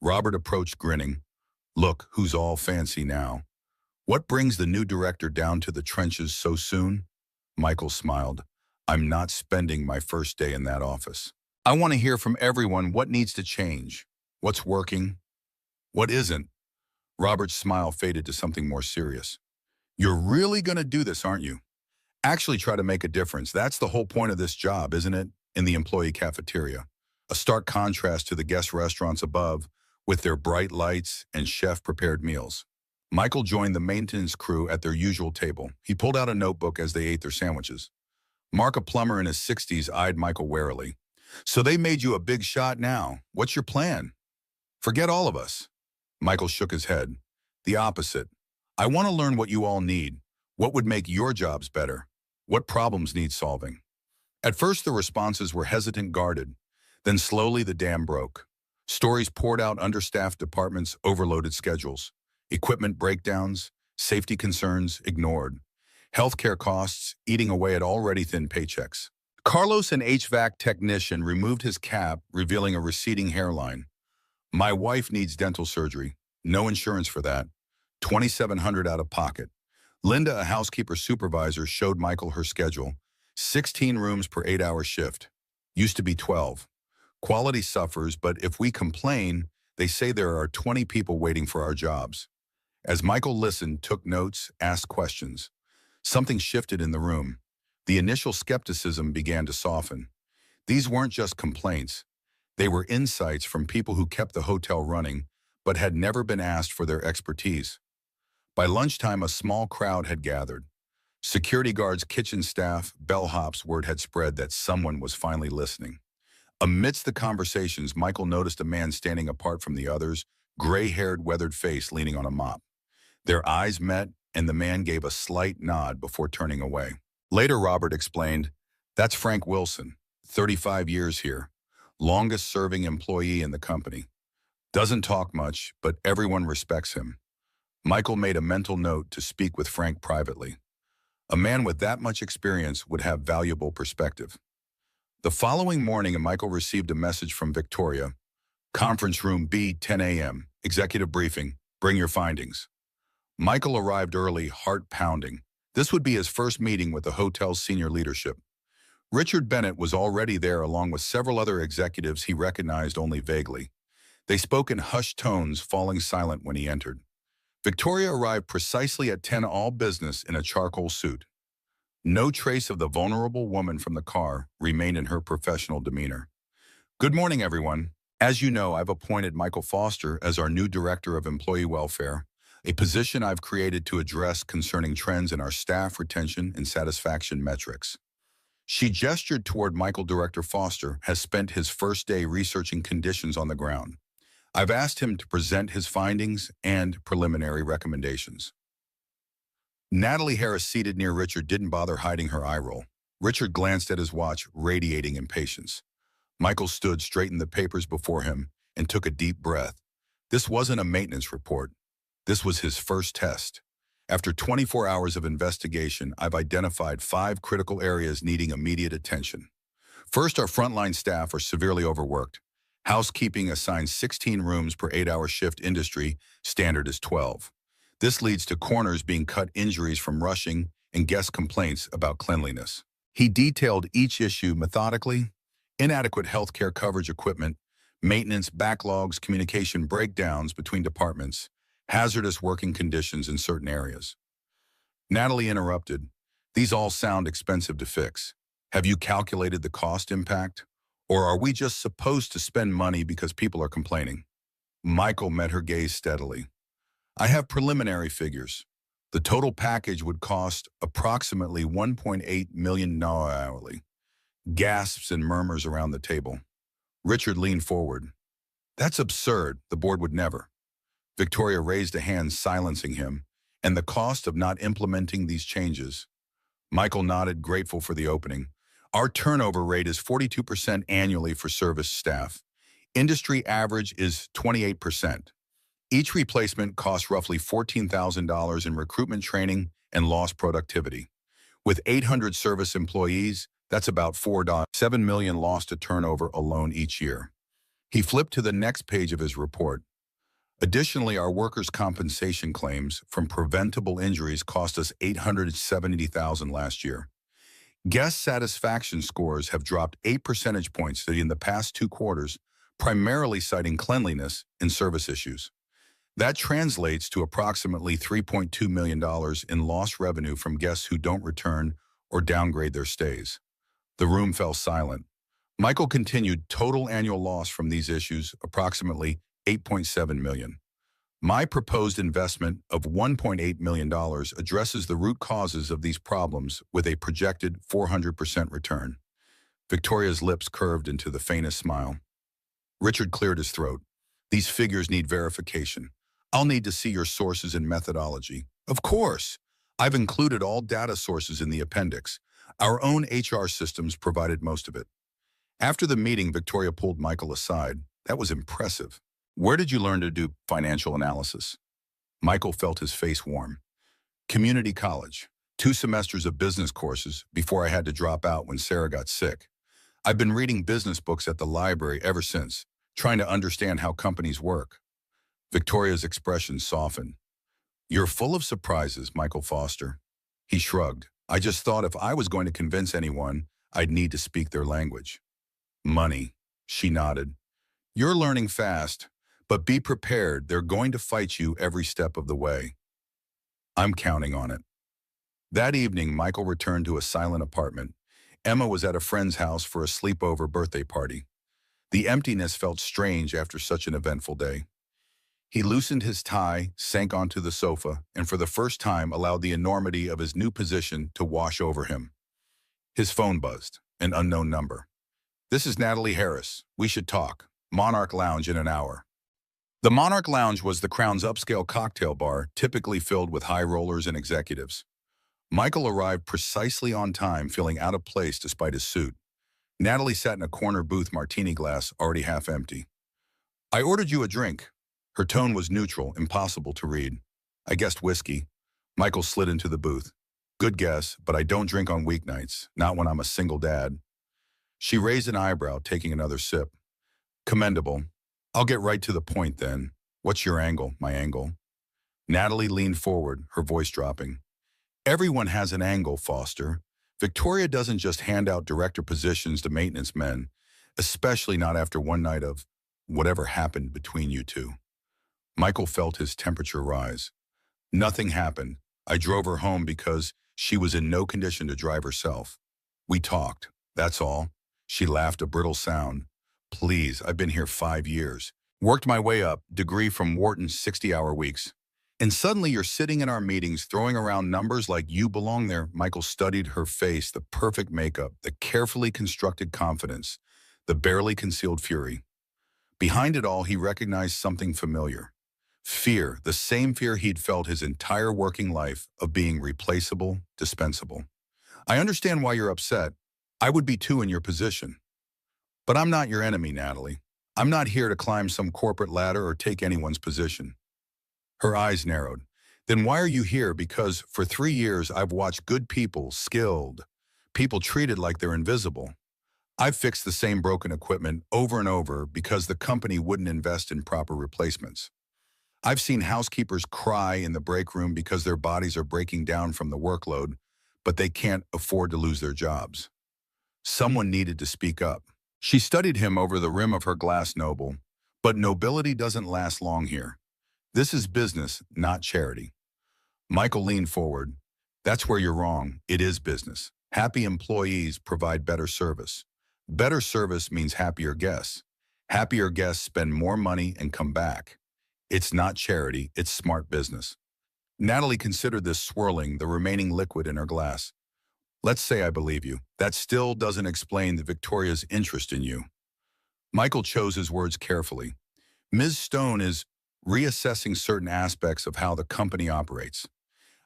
Robert approached grinning. Look, who's all fancy now? What brings the new director down to the trenches so soon? Michael smiled. I'm not spending my first day in that office. I want to hear from everyone what needs to change, what's working, what isn't. Robert's smile faded to something more serious. You're really going to do this, aren't you? Actually try to make a difference. That's the whole point of this job, isn't it? In the employee cafeteria. A stark contrast to the guest restaurants above, with their bright lights and chef-prepared meals. Michael joined the maintenance crew at their usual table. He pulled out a notebook as they ate their sandwiches. Mark, a plumber in his 60s, eyed Michael warily. So they made you a big shot now. What's your plan? Forget all of us. Michael shook his head. The opposite. I want to learn what you all need. What would make your jobs better? What problems need solving? At first, the responses were hesitant, guarded. Then slowly the dam broke. Stories poured out understaffed departments, overloaded schedules, equipment breakdowns, safety concerns ignored, healthcare costs eating away at already thin paychecks. Carlos, an HVAC technician, removed his cap, revealing a receding hairline. My wife needs dental surgery. No insurance for that. $2,700 out of pocket. Linda, a housekeeper supervisor, showed Michael her schedule. 16 rooms per 8-hour shift. Used to be 12. Quality suffers, but if we complain, they say there are 20 people waiting for our jobs. As Michael listened, took notes, asked questions, something shifted in the room. The initial skepticism began to soften. These weren't just complaints. They were insights from people who kept the hotel running, but had never been asked for their expertise. By lunchtime, a small crowd had gathered. Security guards, kitchen staff, bellhops, word had spread that someone was finally listening. Amidst the conversations, Michael noticed a man standing apart from the others, gray-haired, weathered face leaning on a mop. Their eyes met, and the man gave a slight nod before turning away. Later, Robert explained, "That's Frank Wilson, 35 years here, longest-serving employee in the company. Doesn't talk much, but everyone respects him." Michael made a mental note to speak with Frank privately. A man with that much experience would have valuable perspective. The following morning, Michael received a message from Victoria. Conference room B, 10 a.m. Executive briefing. Bring your findings. Michael arrived early, heart pounding. This would be his first meeting with the hotel's senior leadership. Richard Bennett was already there along with several other executives he recognized only vaguely. They spoke in hushed tones, falling silent when he entered. Victoria arrived precisely at 10, all business, in a charcoal suit. No trace of the vulnerable woman from the car remained in her professional demeanor. Good morning, everyone. As you know, I've appointed Michael Foster as our new Director of Employee Welfare, a position I've created to address concerning trends in our staff retention and satisfaction metrics. She gestured toward Michael. Director Foster has spent his first day researching conditions on the ground. I've asked him to present his findings and preliminary recommendations. Natalie Harris, seated near Richard, didn't bother hiding her eye roll. Richard glanced at his watch, radiating impatience. Michael stood, straightened the papers before him, and took a deep breath. This wasn't a maintenance report. This was his first test. After 24 hours of investigation, I've identified 5 critical areas needing immediate attention. First, our frontline staff are severely overworked. Housekeeping assigns 16 rooms per 8-hour shift. Industry standard is 12. This leads to corners being cut, injuries from rushing, and guest complaints about cleanliness. He detailed each issue methodically: inadequate healthcare coverage, equipment, maintenance backlogs, communication breakdowns between departments, hazardous working conditions in certain areas. Natalie interrupted. These all sound expensive to fix. Have you calculated the cost impact? Or are we just supposed to spend money because people are complaining? Michael met her gaze steadily. I have preliminary figures. The total package would cost approximately $1.8 million hourly. Gasps and murmurs around the table. Richard leaned forward. That's absurd. The board would never. Victoria raised a hand, silencing him. And the cost of not implementing these changes? Michael nodded, grateful for the opening. Our turnover rate is 42% annually for service staff. Industry average is 28%. Each replacement costs roughly $14,000 in recruitment training and lost productivity. With 800 service employees, that's about $4.7 million lost to turnover alone each year. He flipped to the next page of his report. Additionally, our workers' compensation claims from preventable injuries cost us $870,000 last year. Guest satisfaction scores have dropped 8 percentage points in the past 2 quarters, primarily citing cleanliness and service issues. That translates to approximately $3.2 million in lost revenue from guests who don't return or downgrade their stays. The room fell silent. Michael continued, total annual loss from these issues, approximately $8.7 million. My proposed investment of $1.8 million addresses the root causes of these problems with a projected 400% return. Victoria's lips curved into the faintest smile. Richard cleared his throat. These figures need verification. I'll need to see your sources and methodology. Of course. I've included all data sources in the appendix. Our own HR systems provided most of it. After the meeting, Victoria pulled Michael aside. That was impressive. Where did you learn to do financial analysis? Michael felt his face warm. Community college. 2 semesters of business courses before I had to drop out when Sarah got sick. I've been reading business books at the library ever since, trying to understand how companies work. Victoria's expression softened. You're full of surprises, Michael Foster. He shrugged. I just thought if I was going to convince anyone, I'd need to speak their language. Money. She nodded. You're learning fast, but be prepared. They're going to fight you every step of the way. I'm counting on it. That evening, Michael returned to a silent apartment. Emma was at a friend's house for a sleepover birthday party. The emptiness felt strange after such an eventful day. He loosened his tie, sank onto the sofa, and for the first time allowed the enormity of his new position to wash over him. His phone buzzed, an unknown number. This is Natalie Harris. We should talk. Monarch Lounge in an hour. The Monarch Lounge was the Crown's upscale cocktail bar, typically filled with high rollers and executives. Michael arrived precisely on time, feeling out of place despite his suit. Natalie sat in a corner booth, martini glass already half empty. I ordered you a drink. Her tone was neutral, impossible to read. I guessed whiskey. Michael slid into the booth. Good guess, but I don't drink on weeknights, not when I'm a single dad. She raised an eyebrow, taking another sip. Commendable. I'll get right to the point then. What's your angle, my angle? Natalie leaned forward, her voice dropping. Everyone has an angle, Foster. Victoria doesn't just hand out director positions to maintenance men, especially not after one night of whatever happened between you two. Michael felt his temperature rise. Nothing happened. I drove her home because she was in no condition to drive herself. We talked, that's all. She laughed, a brittle sound. Please, I've been here 5 years. Worked my way up, degree from Wharton's 60-hour weeks. And suddenly you're sitting in our meetings throwing around numbers like you belong there. Michael studied her face, the perfect makeup, the carefully constructed confidence, the barely concealed fury. Behind it all, he recognized something familiar. Fear, the same fear he'd felt his entire working life of being replaceable, dispensable. I understand why you're upset. I would be too in your position. But I'm not your enemy, Natalie. I'm not here to climb some corporate ladder or take anyone's position. Her eyes narrowed. Then why are you here? Because for 3 years, I've watched good people, skilled, people treated like they're invisible. I've fixed the same broken equipment over and over because the company wouldn't invest in proper replacements. I've seen housekeepers cry in the break room because their bodies are breaking down from the workload, but they can't afford to lose their jobs. Someone needed to speak up. She studied him over the rim of her glass noble, but nobility doesn't last long here. This is business, not charity. Michael leaned forward. That's where you're wrong. It is business. Happy employees provide better service. Better service means happier guests. Happier guests spend more money and come back. It's not charity, it's smart business. Natalie considered this, swirling the remaining liquid in her glass. Let's say I believe you. That still doesn't explain the Victoria's interest in you. Michael chose his words carefully. Ms. Stone is reassessing certain aspects of how the company operates.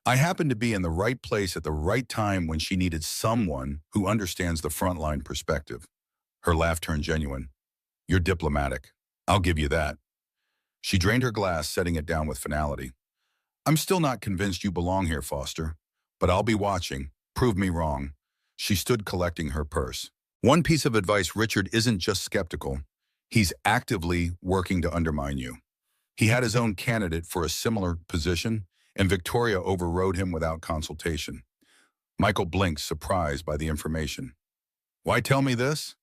I happened to be in the right place at the right time when she needed someone who understands the frontline perspective. Her laugh turned genuine. You're diplomatic. I'll give you that. She drained her glass, setting it down with finality. I'm still not convinced you belong here, Foster, but I'll be watching. Prove me wrong. She stood collecting her purse. One piece of advice: Richard isn't just skeptical. He's actively working to undermine you. He had his own candidate for a similar position, and Victoria overrode him without consultation. Michael blinked, surprised by the information. Why tell me this?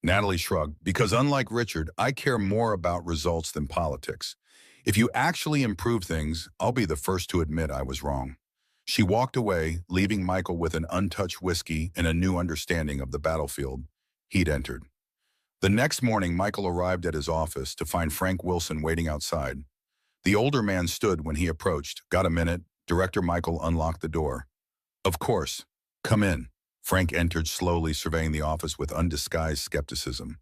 Natalie shrugged. Because unlike Richard, I care more about results than politics. If you actually improve things, I'll be the first to admit I was wrong. She walked away, leaving Michael with an untouched whiskey and a new understanding of the battlefield he'd entered. The next morning, Michael arrived at his office to find Frank Wilson waiting outside. The older man stood when he approached. Got a minute? Director Michael unlocked the door. Of course. Come in. Frank entered slowly, surveying the office with undisguised skepticism.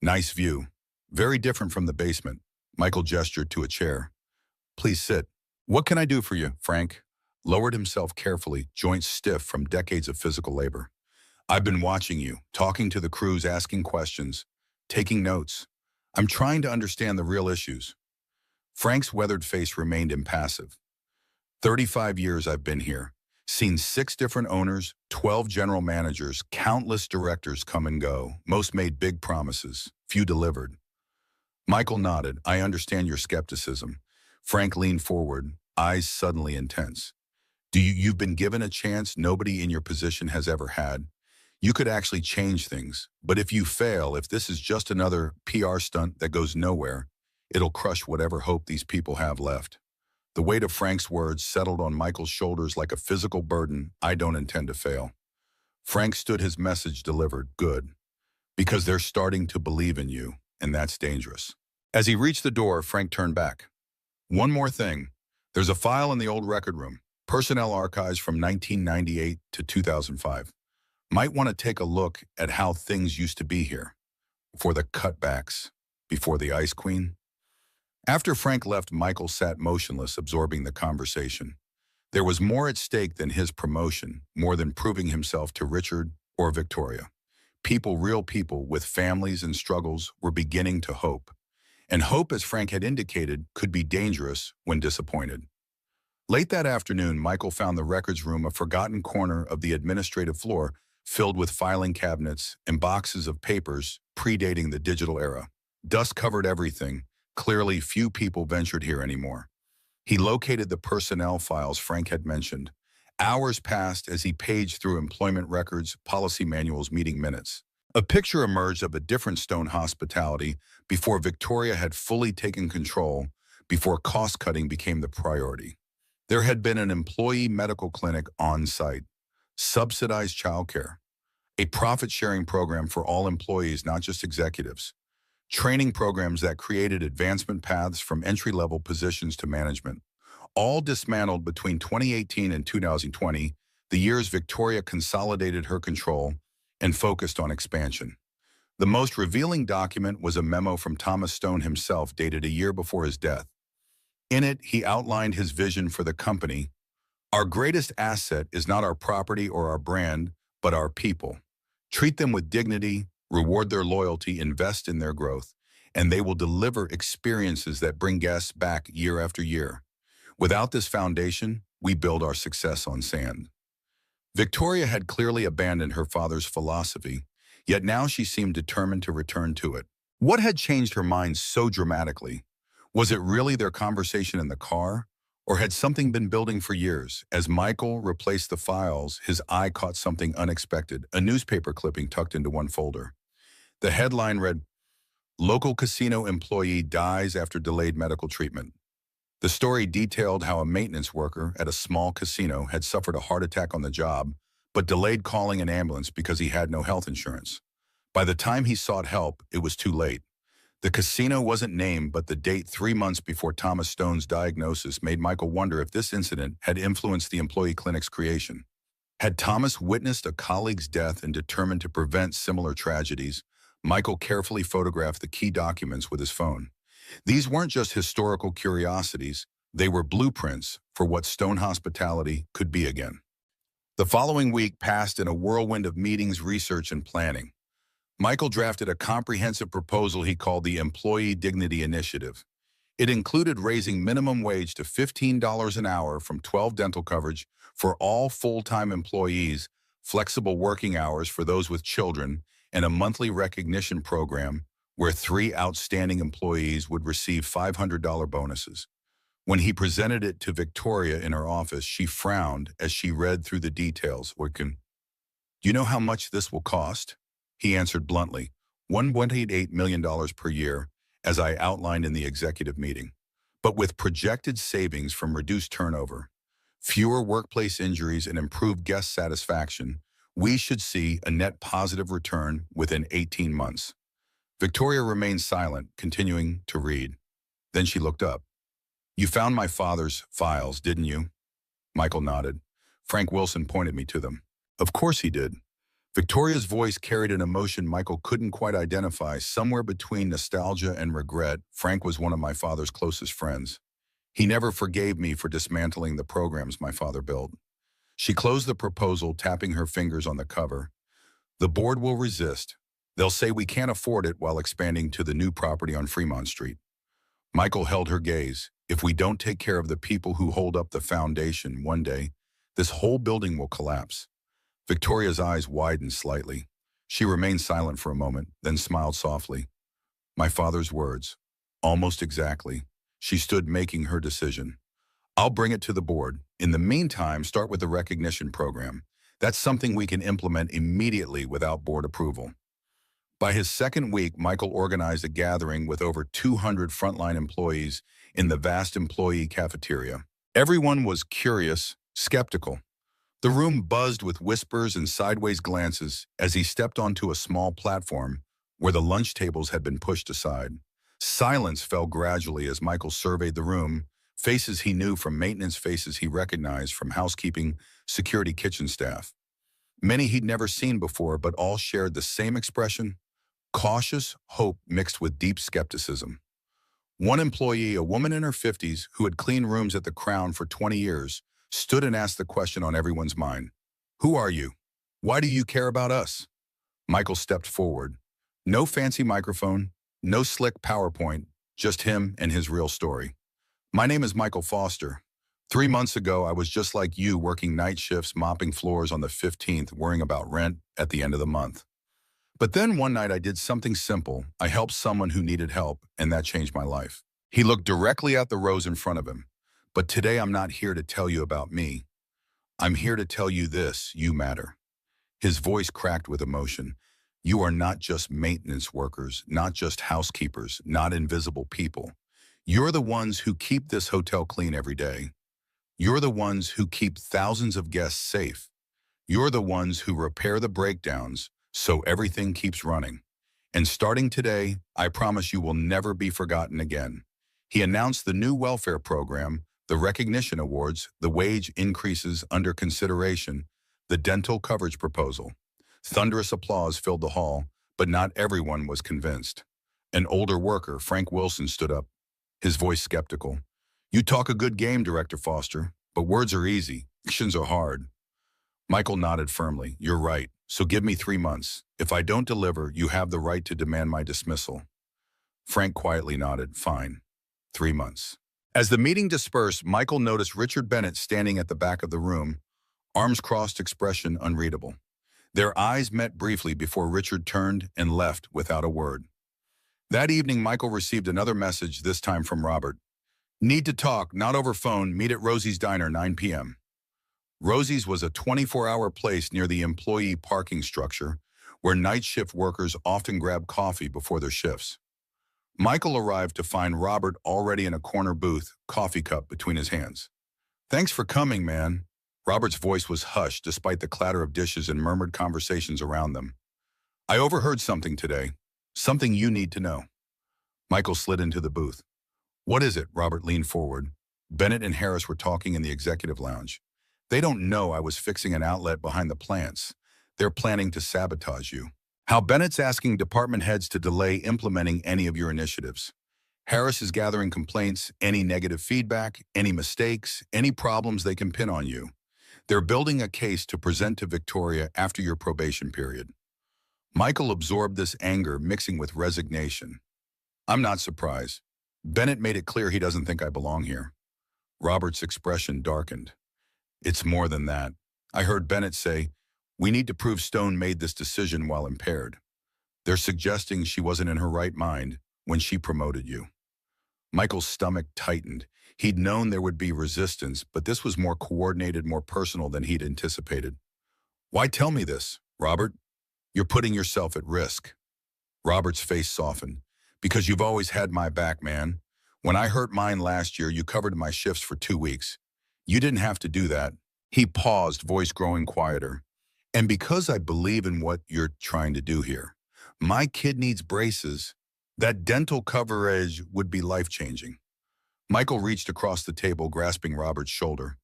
Nice view. Very different from the basement. Michael gestured to a chair. Please sit. What can I do for you, Frank? Lowered himself carefully, joints stiff from decades of physical labor. I've been watching you, talking to the crews, asking questions, taking notes. I'm trying to understand the real issues. Frank's weathered face remained impassive. 35 years I've been here, seen 6 different owners, 12 general managers, countless directors come and go. Most made big promises, few delivered. Michael nodded. I understand your skepticism. Frank leaned forward, eyes suddenly intense. You've been given a chance nobody in your position has ever had. You could actually change things. But if you fail, if this is just another PR stunt that goes nowhere, it'll crush whatever hope these people have left. The weight of Frank's words settled on Michael's shoulders like a physical burden. I don't intend to fail. Frank stood, his message delivered. Good. Because they're starting to believe in you, and that's dangerous. As he reached the door, Frank turned back. One more thing. There's a file in the old record room. Personnel archives from 1998 to 2005. Might want to take a look at how things used to be here. Before the cutbacks, before the Ice Queen. After Frank left, Michael sat motionless, absorbing the conversation. There was more at stake than his promotion, more than proving himself to Richard or Victoria. People, real people with families and struggles, were beginning to hope. And hope, as Frank had indicated, could be dangerous when disappointed. Late that afternoon, Michael found the records room, a forgotten corner of the administrative floor, filled with filing cabinets and boxes of papers predating the digital era. Dust covered everything. Clearly, few people ventured here anymore. He located the personnel files Frank had mentioned. Hours passed as he paged through employment records, policy manuals, meeting minutes. A picture emerged of a different Stone Hospitality before Victoria had fully taken control, before cost-cutting became the priority. There had been an employee medical clinic on site, subsidized childcare, a profit-sharing program for all employees, not just executives, training programs that created advancement paths from entry-level positions to management, all dismantled between 2018 and 2020, the years Victoria consolidated her control and focused on expansion. The most revealing document was a memo from Thomas Stone himself, dated a year before his death. In it, he outlined his vision for the company. Our greatest asset is not our property or our brand, but our people. Treat them with dignity, reward their loyalty, invest in their growth, and they will deliver experiences that bring guests back year after year. Without this foundation, we build our success on sand. Victoria had clearly abandoned her father's philosophy, yet now she seemed determined to return to it. What had changed her mind so dramatically? Was it really their conversation in the car? Or had something been building for years? As Michael replaced the files, his eye caught something unexpected, a newspaper clipping tucked into one folder. The headline read, "Local casino employee dies after delayed medical treatment." The story detailed how a maintenance worker at a small casino had suffered a heart attack on the job, but delayed calling an ambulance because he had no health insurance. By the time he sought help, it was too late. The casino wasn't named, but the date 3 months before Thomas Stone's diagnosis made Michael wonder if this incident had influenced the employee clinic's creation. Had Thomas witnessed a colleague's death and determined to prevent similar tragedies? Michael carefully photographed the key documents with his phone. These weren't just historical curiosities, they were blueprints for what Stone Hospitality could be again. The following week passed in a whirlwind of meetings, research, and planning. Michael drafted a comprehensive proposal he called the Employee Dignity Initiative. It included raising minimum wage to $15 an hour from 12 dental coverage for all full-time employees, flexible working hours for those with children, and a monthly recognition program where 3 outstanding employees would receive $500 bonuses. When he presented it to Victoria in her office, she frowned as she read through the details. Do you know how much this will cost? He answered bluntly, $1.88 million per year, as I outlined in the executive meeting. But with projected savings from reduced turnover, fewer workplace injuries, and improved guest satisfaction, we should see a net positive return within 18 months. Victoria remained silent, continuing to read. Then she looked up. You found my father's files, didn't you? Michael nodded. Frank Wilson pointed me to them. Of course he did. Victoria's voice carried an emotion Michael couldn't quite identify. Somewhere between nostalgia and regret, Frank was one of my father's closest friends. He never forgave me for dismantling the programs my father built. She closed the proposal, tapping her fingers on the cover. The board will resist. They'll say we can't afford it while expanding to the new property on Fremont Street. Michael held her gaze. If we don't take care of the people who hold up the foundation one day, this whole building will collapse. Victoria's eyes widened slightly. She remained silent for a moment, then smiled softly. My father's words. Almost exactly. She stood making her decision. I'll bring it to the board. In the meantime, start with the recognition program. That's something we can implement immediately without board approval. By his second week, Michael organized a gathering with over 200 frontline employees in the vast employee cafeteria. Everyone was curious, skeptical. The room buzzed with whispers and sideways glances as he stepped onto a small platform where the lunch tables had been pushed aside. Silence fell gradually as Michael surveyed the room, faces he knew from maintenance, faces he recognized from housekeeping, security, kitchen staff. Many he'd never seen before, but all shared the same expression: cautious hope mixed with deep skepticism. One employee, a woman in her 50s who had cleaned rooms at the Crown for 20 years, stood and asked the question on everyone's mind. Who are you? Why do you care about us? Michael stepped forward. No fancy microphone, no slick PowerPoint, just him and his real story. My name is Michael Foster. 3 months ago, I was just like you, working night shifts, mopping floors on the 15th, worrying about rent at the end of the month. But then one night I did something simple. I helped someone who needed help, and that changed my life. He looked directly at the rows in front of him. But today I'm not here to tell you about me. I'm here to tell you this: you matter. His voice cracked with emotion. You are not just maintenance workers, not just housekeepers, not invisible people. You're the ones who keep this hotel clean every day. You're the ones who keep thousands of guests safe. You're the ones who repair the breakdowns so everything keeps running. And starting today, I promise you will never be forgotten again. He announced the new welfare program, the recognition awards, the wage increases under consideration, the dental coverage proposal. Thunderous applause filled the hall, but not everyone was convinced. An older worker, Frank Wilson, stood up, his voice skeptical. You talk a good game, Director Foster, but words are easy, actions are hard. Michael nodded firmly. You're right, so give me 3 months. If I don't deliver, you have the right to demand my dismissal. Frank quietly nodded. Fine. 3 months. As the meeting dispersed, Michael noticed Richard Bennett standing at the back of the room, arms crossed, expression unreadable. Their eyes met briefly before Richard turned and left without a word. That evening, Michael received another message, this time from Robert. Need to talk, not over phone, meet at Rosie's Diner, 9 p.m. Rosie's was a 24-hour place near the employee parking structure where night shift workers often grab coffee before their shifts. Michael arrived to find Robert already in a corner booth, coffee cup between his hands. Thanks for coming, man. Robert's voice was hushed despite the clatter of dishes and murmured conversations around them. I overheard something today. Something you need to know. Michael slid into the booth. What is it? Robert leaned forward. Bennett and Harris were talking in the executive lounge. They don't know I was fixing an outlet behind the plants. They're planning to sabotage you. How Bennett's asking department heads to delay implementing any of your initiatives. Harris is gathering complaints, any negative feedback, any mistakes, any problems they can pin on you. They're building a case to present to Victoria after your probation period. Michael absorbed this anger, mixing with resignation. I'm not surprised. Bennett made it clear he doesn't think I belong here. Robert's expression darkened. It's more than that. I heard Bennett say, we need to prove Stone made this decision while impaired. They're suggesting she wasn't in her right mind when she promoted you. Michael's stomach tightened. He'd known there would be resistance, but this was more coordinated, more personal than he'd anticipated. Why tell me this, Robert? You're putting yourself at risk. Robert's face softened. Because you've always had my back, man. When I hurt mine last year, you covered my shifts for 2 weeks. You didn't have to do that. He paused, voice growing quieter. And because I believe in what you're trying to do here, my kid needs braces. That dental coverage would be life-changing. Michael reached across the table, grasping Robert's shoulder.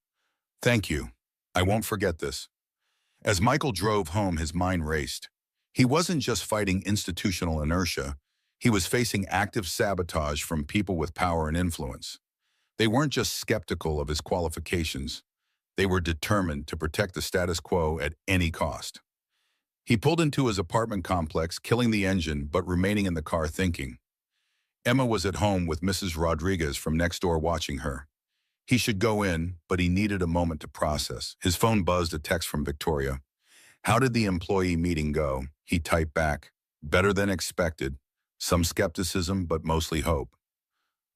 Thank you. I won't forget this. As Michael drove home, his mind raced. He wasn't just fighting institutional inertia. He was facing active sabotage from people with power and influence. They weren't just skeptical of his qualifications. They were determined to protect the status quo at any cost. He pulled into his apartment complex, killing the engine but remaining in the car thinking. Emma was at home with Mrs. Rodriguez from next door watching her. He should go in, but he needed a moment to process. His phone buzzed a text from Victoria. How did the employee meeting go? He typed back. Better than expected. Some skepticism, but mostly hope.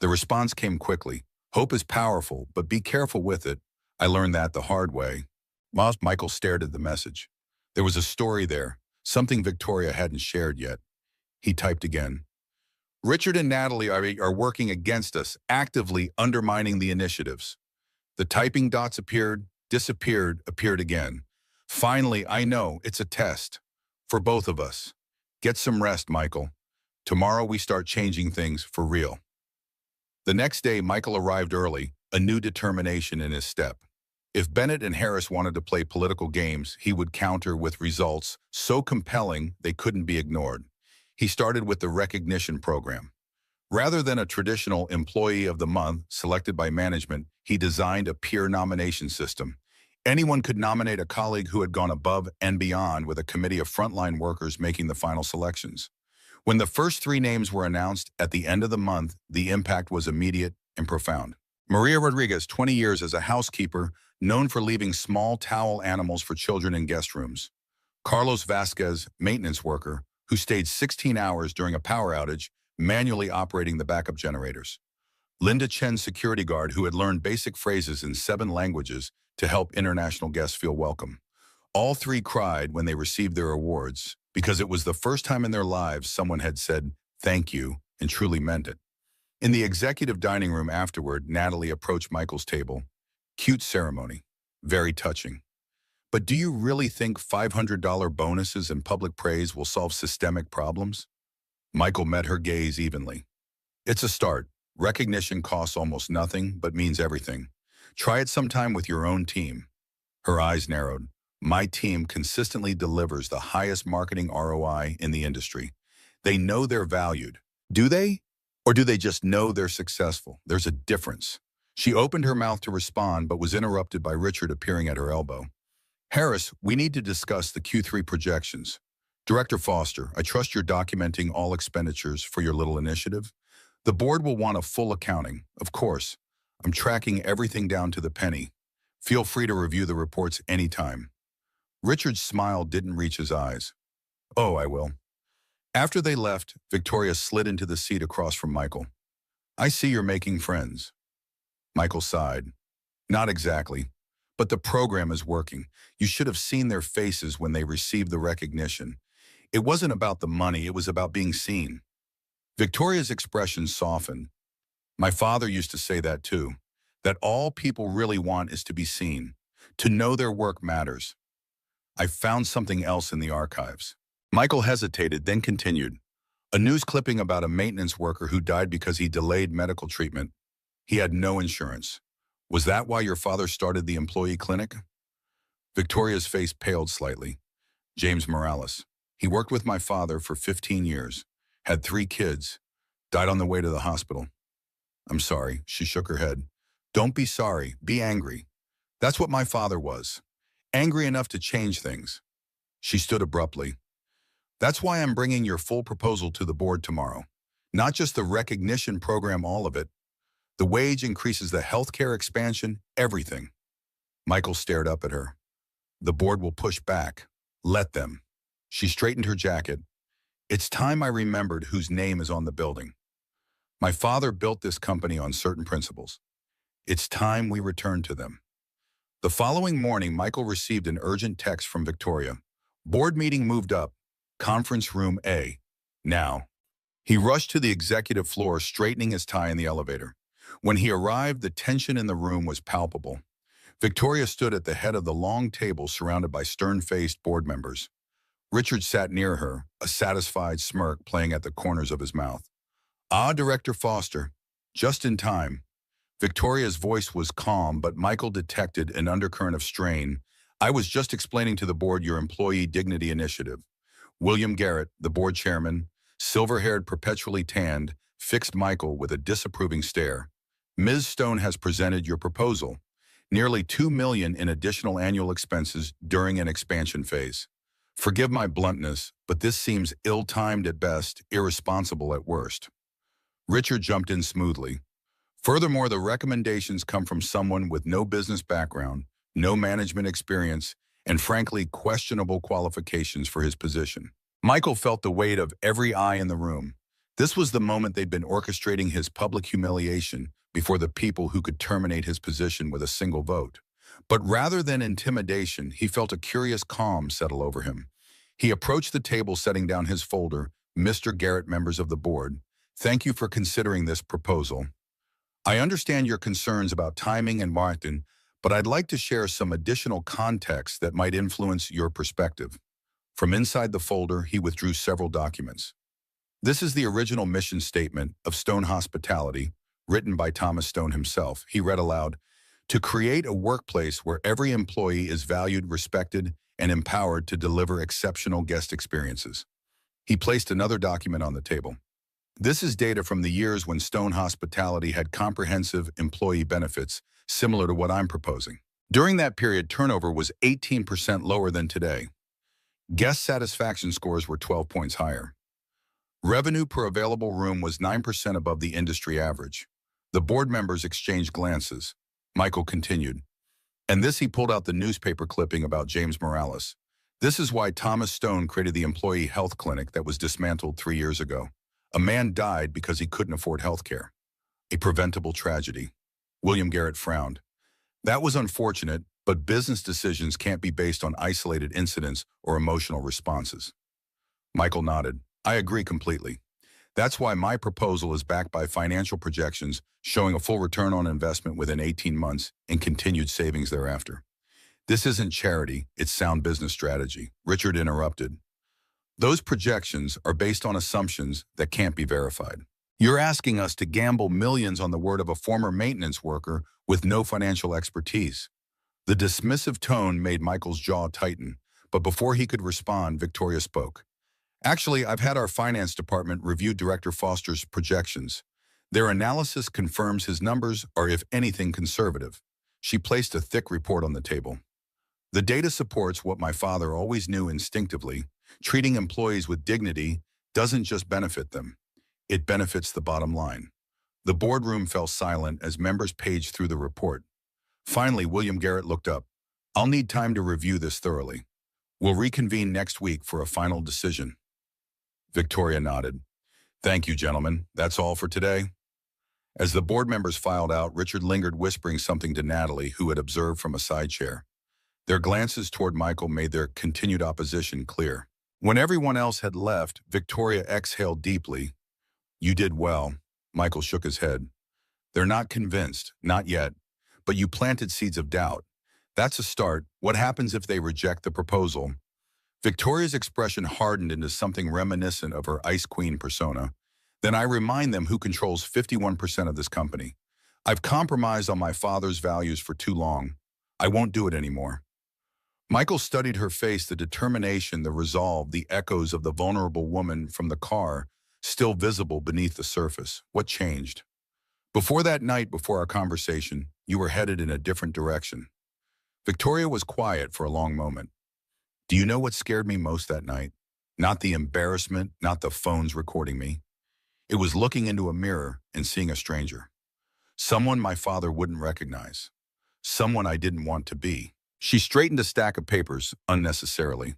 The response came quickly. Hope is powerful, but be careful with it. I learned that the hard way. Michael stared at the message. There was a story there, something Victoria hadn't shared yet. He typed again. Richard and Natalie are working against us, actively undermining the initiatives. The typing dots appeared, disappeared, appeared again. Finally, I know, it's a test. For both of us. Get some rest, Michael. Tomorrow we start changing things for real. The next day, Michael arrived early, a new determination in his step. If Bennett and Harris wanted to play political games, he would counter with results so compelling they couldn't be ignored. He started with the recognition program. Rather than a traditional employee of the month selected by management, he designed a peer nomination system. Anyone could nominate a colleague who had gone above and beyond, with a committee of frontline workers making the final selections. When the first 3 names were announced at the end of the month, the impact was immediate and profound. Maria Rodriguez, 20 years as a housekeeper, known for leaving small towel animals for children in guest rooms. Carlos Vasquez, maintenance worker, who stayed 16 hours during a power outage, manually operating the backup generators. Linda Chen, security guard, who had learned basic phrases in 7 languages to help international guests feel welcome. All 3 cried when they received their awards because it was the first time in their lives someone had said thank you and truly meant it. In the executive dining room afterward, Natalie approached Michael's table. Cute ceremony. Very touching. But do you really think $500 bonuses and public praise will solve systemic problems? Michael met her gaze evenly. It's a start. Recognition costs almost nothing, but means everything. Try it sometime with your own team. Her eyes narrowed. My team consistently delivers the highest marketing ROI in the industry. They know they're valued. Do they? Or do they just know they're successful? There's a difference. She opened her mouth to respond, but was interrupted by Richard appearing at her elbow. Harris, we need to discuss the Q3 projections. Director Foster, I trust you're documenting all expenditures for your little initiative. The board will want a full accounting, of course. I'm tracking everything down to the penny. Feel free to review the reports anytime. Richard's smile didn't reach his eyes. Oh, I will. After they left, Victoria slid into the seat across from Michael. I see you're making friends. Michael sighed. Not exactly. But the program is working. You should have seen their faces when they received the recognition. It wasn't about the money, it was about being seen. Victoria's expression softened. My father used to say that too, that all people really want is to be seen, to know their work matters. I found something else in the archives. Michael hesitated, then continued. A news clipping about a maintenance worker who died because he delayed medical treatment. He had no insurance. Was that why your father started the employee clinic? Victoria's face paled slightly. James Morales. He worked with my father for 15 years, had 3 kids, died on the way to the hospital. I'm sorry, she shook her head. Don't be sorry, be angry. That's what my father was. Angry enough to change things. She stood abruptly. That's why I'm bringing your full proposal to the board tomorrow. Not just the recognition program, all of it. The wage increases, the healthcare expansion, everything. Michael stared up at her. The board will push back. Let them. She straightened her jacket. It's time I remembered whose name is on the building. My father built this company on certain principles. It's time we return to them. The following morning, Michael received an urgent text from Victoria. Board meeting moved up. Conference room A. Now. He rushed to the executive floor, straightening his tie in the elevator. When he arrived, the tension in the room was palpable. Victoria stood at the head of the long table surrounded by stern-faced board members. Richard sat near her, a satisfied smirk playing at the corners of his mouth. Ah, Director Foster. Just in time. Victoria's voice was calm, but Michael detected an undercurrent of strain. I was just explaining to the board your employee dignity initiative. William Garrett, the board chairman, silver-haired, perpetually tanned, fixed Michael with a disapproving stare. Ms. Stone has presented your proposal. Nearly $2 million in additional annual expenses during an expansion phase. Forgive my bluntness, but this seems ill-timed at best, irresponsible at worst. Richard jumped in smoothly. Furthermore, the recommendations come from someone with no business background, no management experience, and frankly, questionable qualifications for his position. Michael felt the weight of every eye in the room. This was the moment they'd been orchestrating his public humiliation before the people who could terminate his position with a single vote. But rather than intimidation, he felt a curious calm settle over him. He approached the table, setting down his folder. "Mr. Garrett, members of the board, thank you for considering this proposal. I understand your concerns about timing and marketing, but I'd like to share some additional context that might influence your perspective." From inside the folder, he withdrew several documents. "This is the original mission statement of Stone Hospitality, written by Thomas Stone himself." He read aloud, "To create a workplace where every employee is valued, respected, and empowered to deliver exceptional guest experiences." He placed another document on the table. "This is data from the years when Stone Hospitality had comprehensive employee benefits, similar to what I'm proposing. During that period, turnover was 18% lower than today. Guest satisfaction scores were 12 points higher. Revenue per available room was 9% above the industry average." The board members exchanged glances. Michael continued, "And this," he pulled out the newspaper clipping about James Morales. "This is why Thomas Stone created the employee health clinic that was dismantled 3 years ago. A man died because he couldn't afford health care. A preventable tragedy." William Garrett frowned. "That was unfortunate, but business decisions can't be based on isolated incidents or emotional responses." Michael nodded. "I agree completely. That's why my proposal is backed by financial projections showing a full return on investment within 18 months and continued savings thereafter." "This isn't charity, it's sound business strategy," Richard interrupted. "Those projections are based on assumptions that can't be verified. You're asking us to gamble millions on the word of a former maintenance worker with no financial expertise." The dismissive tone made Michael's jaw tighten, but before he could respond, Victoria spoke. "Actually, I've had our finance department review Director Foster's projections. Their analysis confirms his numbers are, if anything, conservative." She placed a thick report on the table. "The data supports what my father always knew instinctively. Treating employees with dignity doesn't just benefit them. It benefits the bottom line." The boardroom fell silent as members paged through the report. Finally, William Garrett looked up. "I'll need time to review this thoroughly. We'll reconvene next week for a final decision." Victoria nodded. "Thank you, gentlemen. That's all for today." As the board members filed out, Richard lingered, whispering something to Natalie, who had observed from a side chair. Their glances toward Michael made their continued opposition clear. When everyone else had left, Victoria exhaled deeply. "You did well." Michael shook his head. "They're not convinced, not yet, but you planted seeds of doubt. That's a start. What happens if they reject the proposal?" Victoria's expression hardened into something reminiscent of her Ice Queen persona. "Then I remind them who controls 51% of this company. I've compromised on my father's values for too long. I won't do it anymore." Michael studied her face, the determination, the resolve, the echoes of the vulnerable woman from the car, still visible beneath the surface. What changed? "Before that night, before our conversation, you were headed in a different direction." Victoria was quiet for a long moment. "Do you know what scared me most that night? Not the embarrassment, not the phones recording me. It was looking into a mirror and seeing a stranger. Someone my father wouldn't recognize. Someone I didn't want to be." She straightened a stack of papers unnecessarily.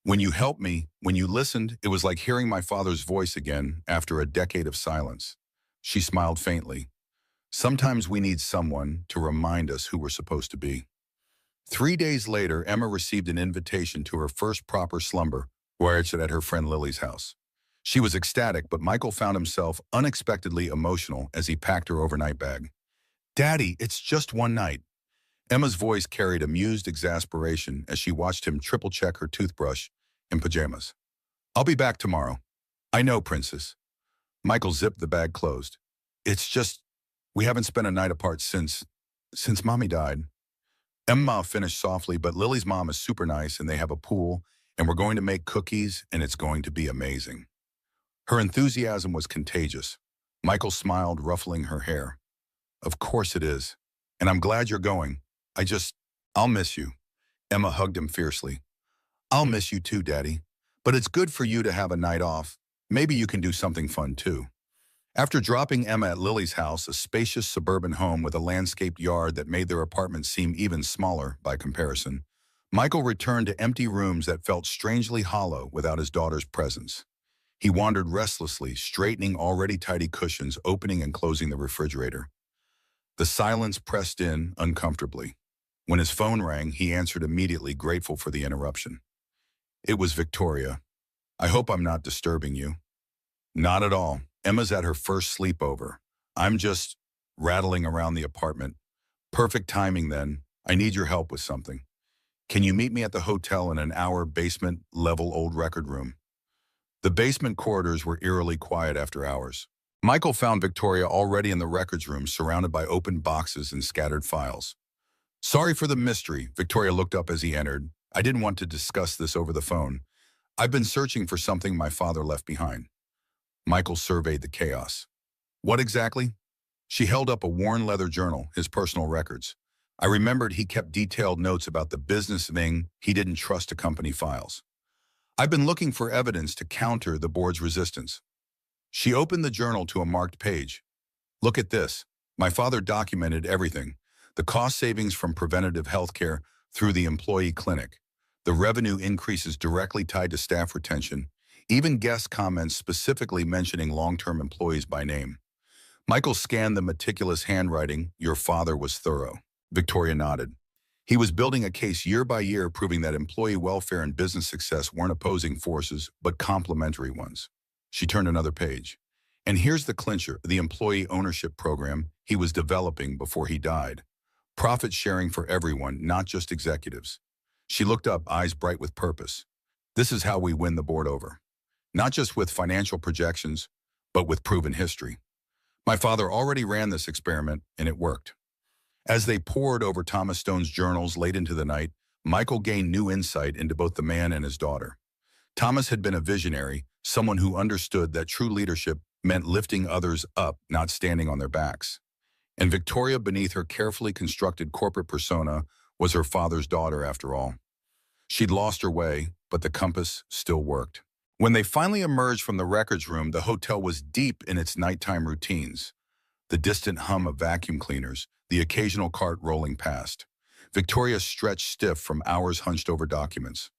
"When you helped me, when you listened, it was like hearing my father's voice again after a decade of silence." She smiled faintly. "Sometimes we need someone to remind us who we're supposed to be." 3 days later, Emma received an invitation to her first proper slumber, voyage at her friend Lily's house. She was ecstatic, but Michael found himself unexpectedly emotional as he packed her overnight bag. "Daddy, it's just one night." Emma's voice carried amused exasperation as she watched him triple-check her toothbrush in pajamas. "I'll be back tomorrow." "I know, Princess." Michael zipped the bag closed. "It's just, we haven't spent a night apart since Mommy died." Emma finished softly, "But Lily's mom is super nice and they have a pool and we're going to make cookies and it's going to be amazing." Her enthusiasm was contagious. Michael smiled, ruffling her hair. "Of course it is. And I'm glad you're going. I'll miss you." Emma hugged him fiercely. I'll miss you too, Daddy. But it's good for you to have a night off. Maybe you can do something fun too. After dropping Emma at Lily's house, a spacious suburban home with a landscaped yard that made their apartment seem even smaller by comparison, Michael returned to empty rooms that felt strangely hollow without his daughter's presence. He wandered restlessly, straightening already tidy cushions, opening and closing the refrigerator. The silence pressed in uncomfortably. When his phone rang, he answered immediately, grateful for the interruption. It was Victoria. I hope I'm not disturbing you. Not at all. Emma's at her first sleepover. I'm just rattling around the apartment. Perfect timing then. I need your help with something. Can you meet me at the hotel in an hour, basement level old record room? The basement corridors were eerily quiet after hours. Michael found Victoria already in the records room, surrounded by open boxes and scattered files. Sorry for the mystery, Victoria looked up as he entered. I didn't want to discuss this over the phone. I've been searching for something my father left behind. Michael surveyed the chaos. What exactly? She held up a worn leather journal, his personal records. I remembered he kept detailed notes about the business thing he didn't trust to company files. I've been looking for evidence to counter the board's resistance. She opened the journal to a marked page. Look at this. My father documented everything. The cost savings from preventative health care through the employee clinic. The revenue increases directly tied to staff retention. Even guest comments specifically mentioning long-term employees by name. Michael scanned the meticulous handwriting. Your father was thorough. Victoria nodded. He was building a case year by year, proving that employee welfare and business success weren't opposing forces, but complementary ones. She turned another page. And here's the clincher, the employee ownership program he was developing before he died. Profit sharing for everyone, not just executives. She looked up, eyes bright with purpose. This is how we win the board over. Not just with financial projections, but with proven history. My father already ran this experiment, and it worked. As they pored over Thomas Stone's journals late into the night, Michael gained new insight into both the man and his daughter. Thomas had been a visionary, someone who understood that true leadership meant lifting others up, not standing on their backs. And Victoria, beneath her carefully constructed corporate persona, was her father's daughter after all. She'd lost her way, but the compass still worked. When they finally emerged from the records room, the hotel was deep in its nighttime routines. The distant hum of vacuum cleaners, the occasional cart rolling past. Victoria stretched stiff from hours hunched over documents.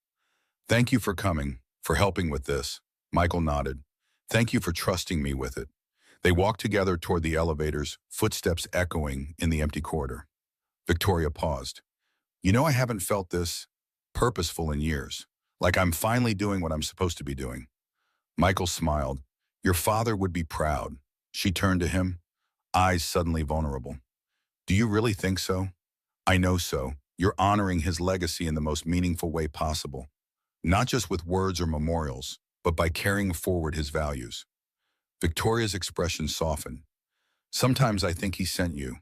Thank you for coming, for helping with this. Michael nodded. Thank you for trusting me with it. They walked together toward the elevators, footsteps echoing in the empty corridor. Victoria paused. You know, I haven't felt this purposeful in years. Like I'm finally doing what I'm supposed to be doing. Michael smiled. Your father would be proud. She turned to him, eyes suddenly vulnerable. Do you really think so? I know so. You're honoring his legacy in the most meaningful way possible. Not just with words or memorials, but by carrying forward his values. Victoria's expression softened. Sometimes I think he sent you.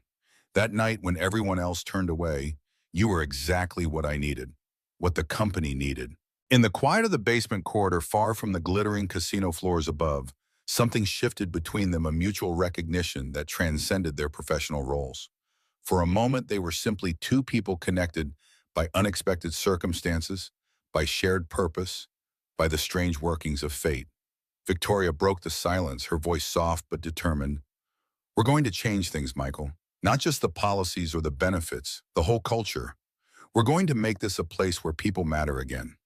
That night when everyone else turned away, you were exactly what I needed, what the company needed. In the quiet of the basement corridor, far from the glittering casino floors above, something shifted between them, a mutual recognition that transcended their professional roles. For a moment, they were simply two people connected by unexpected circumstances, by shared purpose, by the strange workings of fate. Victoria broke the silence, her voice soft but determined. We're going to change things, Michael. Not just the policies or the benefits, the whole culture. We're going to make this a place where people matter again.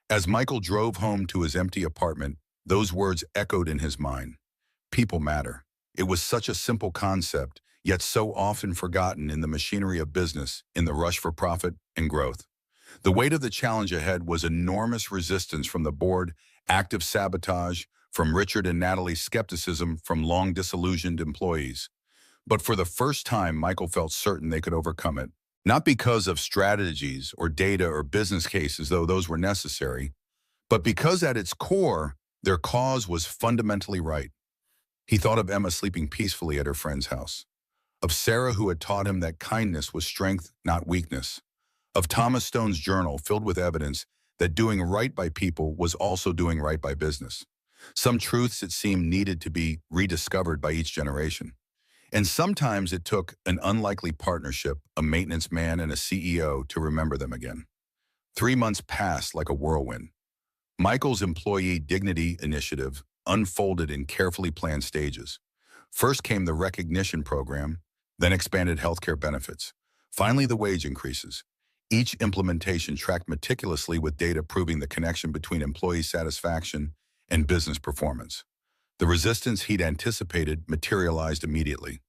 As Michael drove home to his empty apartment, those words echoed in his mind. People matter. It was such a simple concept, yet so often forgotten in the machinery of business, in the rush for profit and growth. The weight of the challenge ahead was enormous resistance from the board, active sabotage, from Richard and Natalie's skepticism, from long disillusioned employees. But for the first time, Michael felt certain they could overcome it. Not because of strategies or data or business cases, though those were necessary, but because at its core, their cause was fundamentally right. He thought of Emma sleeping peacefully at her friend's house, of Sarah who had taught him that kindness was strength, not weakness, of Thomas Stone's journal filled with evidence that doing right by people was also doing right by business. Some truths, it seemed, needed to be rediscovered by each generation. And sometimes it took an unlikely partnership, a maintenance man and a CEO, to remember them again. 3 months passed like a whirlwind. Michael's employee dignity initiative unfolded in carefully planned stages. First came the recognition program, then expanded healthcare benefits. Finally, the wage increases. Each implementation tracked meticulously with data proving the connection between employee satisfaction and business performance. The resistance he'd anticipated materialized immediately.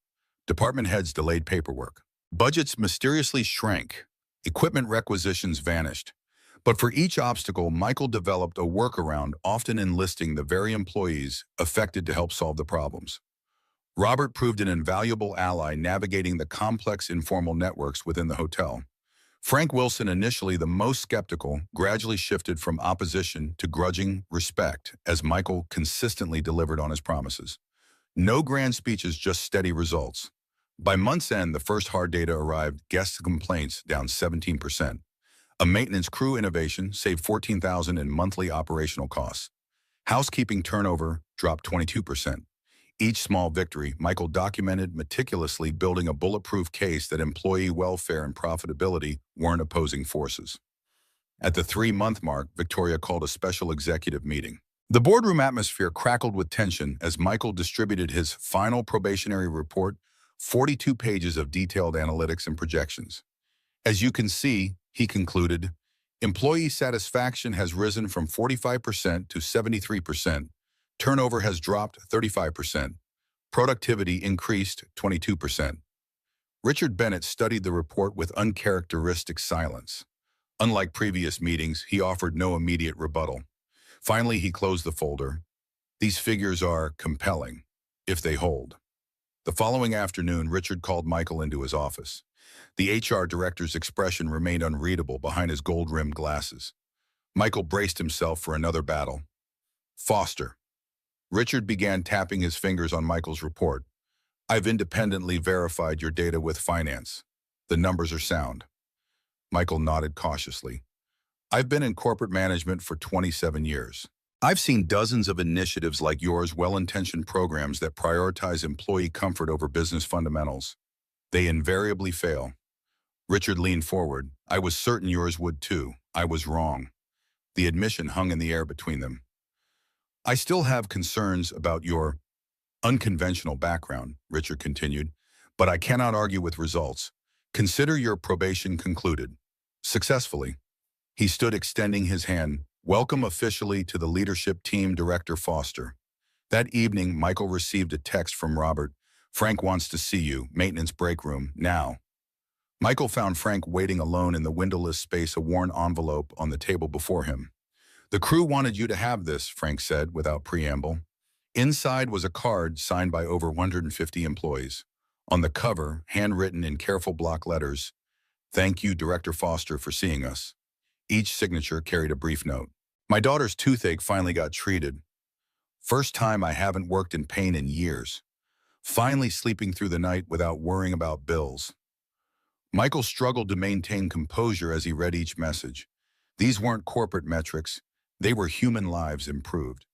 Department heads delayed paperwork. Budgets mysteriously shrank. Equipment requisitions vanished. But for each obstacle, Michael developed a workaround, often enlisting the very employees affected to help solve the problems. Robert proved an invaluable ally navigating the complex informal networks within the hotel. Frank Wilson, initially the most skeptical, gradually shifted from opposition to grudging respect as Michael consistently delivered on his promises. No grand speeches, just steady results. By month's end, the first hard data arrived: guest complaints down 17%. A maintenance crew innovation saved $14,000 in monthly operational costs. Housekeeping turnover dropped 22%. Each small victory, Michael documented meticulously, building a bulletproof case that employee welfare and profitability weren't opposing forces. At the 3-month mark, Victoria called a special executive meeting. The boardroom atmosphere crackled with tension as Michael distributed his final probationary report, 42 pages of detailed analytics and projections. As you can see, he concluded, employee satisfaction has risen from 45% to 73%. Turnover has dropped 35%. Productivity increased 22%. Richard Bennett studied the report with uncharacteristic silence. Unlike previous meetings, he offered no immediate rebuttal. Finally, he closed the folder. These figures are compelling, if they hold. The following afternoon, Richard called Michael into his office. The HR director's expression remained unreadable behind his gold-rimmed glasses. Michael braced himself for another battle. Foster. Richard began tapping his fingers on Michael's report. I've independently verified your data with finance. The numbers are sound. Michael nodded cautiously. I've been in corporate management for 27 years. I've seen dozens of initiatives like yours, well-intentioned programs that prioritize employee comfort over business fundamentals. They invariably fail. Richard leaned forward. I was certain yours would too. I was wrong. The admission hung in the air between them. I still have concerns about your unconventional background, Richard continued, but I cannot argue with results. Consider your probation concluded. Successfully. He stood extending his hand. Welcome officially to the leadership team, Director Foster. That evening, Michael received a text from Robert. Frank wants to see you, maintenance break room, now. Michael found Frank waiting alone in the windowless space, a worn envelope on the table before him. The crew wanted you to have this, Frank said without preamble. Inside was a card signed by over 150 employees. On the cover, handwritten in careful block letters, thank you, Director Foster, for seeing us. Each signature carried a brief note. My daughter's toothache finally got treated. First time I haven't worked in pain in years. Finally sleeping through the night without worrying about bills. Michael struggled to maintain composure as he read each message. These weren't corporate metrics. They were human lives improved.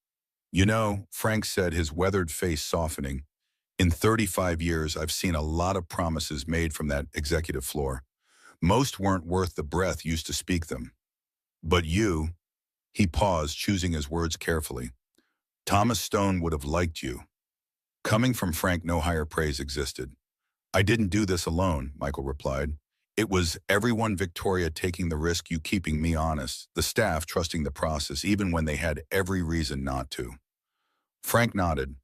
You know, Frank said, his weathered face softening, in 35 years, I've seen a lot of promises made from that executive floor. Most weren't worth the breath used to speak them. But you, he paused, choosing his words carefully. Thomas Stone would have liked you. Coming from Frank, no higher praise existed. I didn't do this alone, Michael replied. It was everyone, Victoria taking the risk, you keeping me honest, the staff trusting the process even when they had every reason not to. Frank nodded.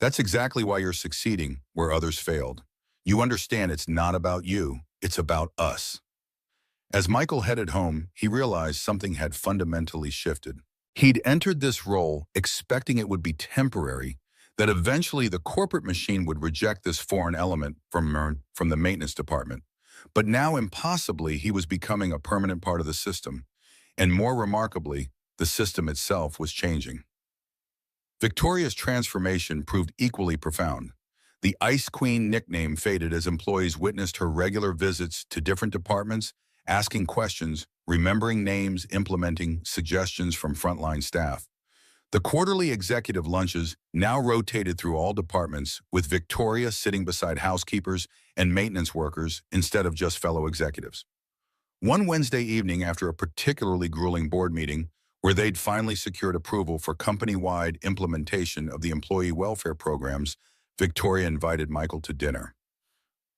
That's exactly why you're succeeding where others failed. You understand it's not about you, it's about us. As Michael headed home, he realized something had fundamentally shifted. He'd entered this role expecting it would be temporary, that eventually the corporate machine would reject this foreign element from the maintenance department. But now, impossibly, he was becoming a permanent part of the system. And more remarkably, the system itself was changing. Victoria's transformation proved equally profound. The Ice Queen nickname faded as employees witnessed her regular visits to different departments, asking questions, remembering names, implementing suggestions from frontline staff. The quarterly executive lunches now rotated through all departments, with Victoria sitting beside housekeepers and maintenance workers instead of just fellow executives. One Wednesday evening after a particularly grueling board meeting, where they'd finally secured approval for company-wide implementation of the employee welfare programs, Victoria invited Michael to dinner.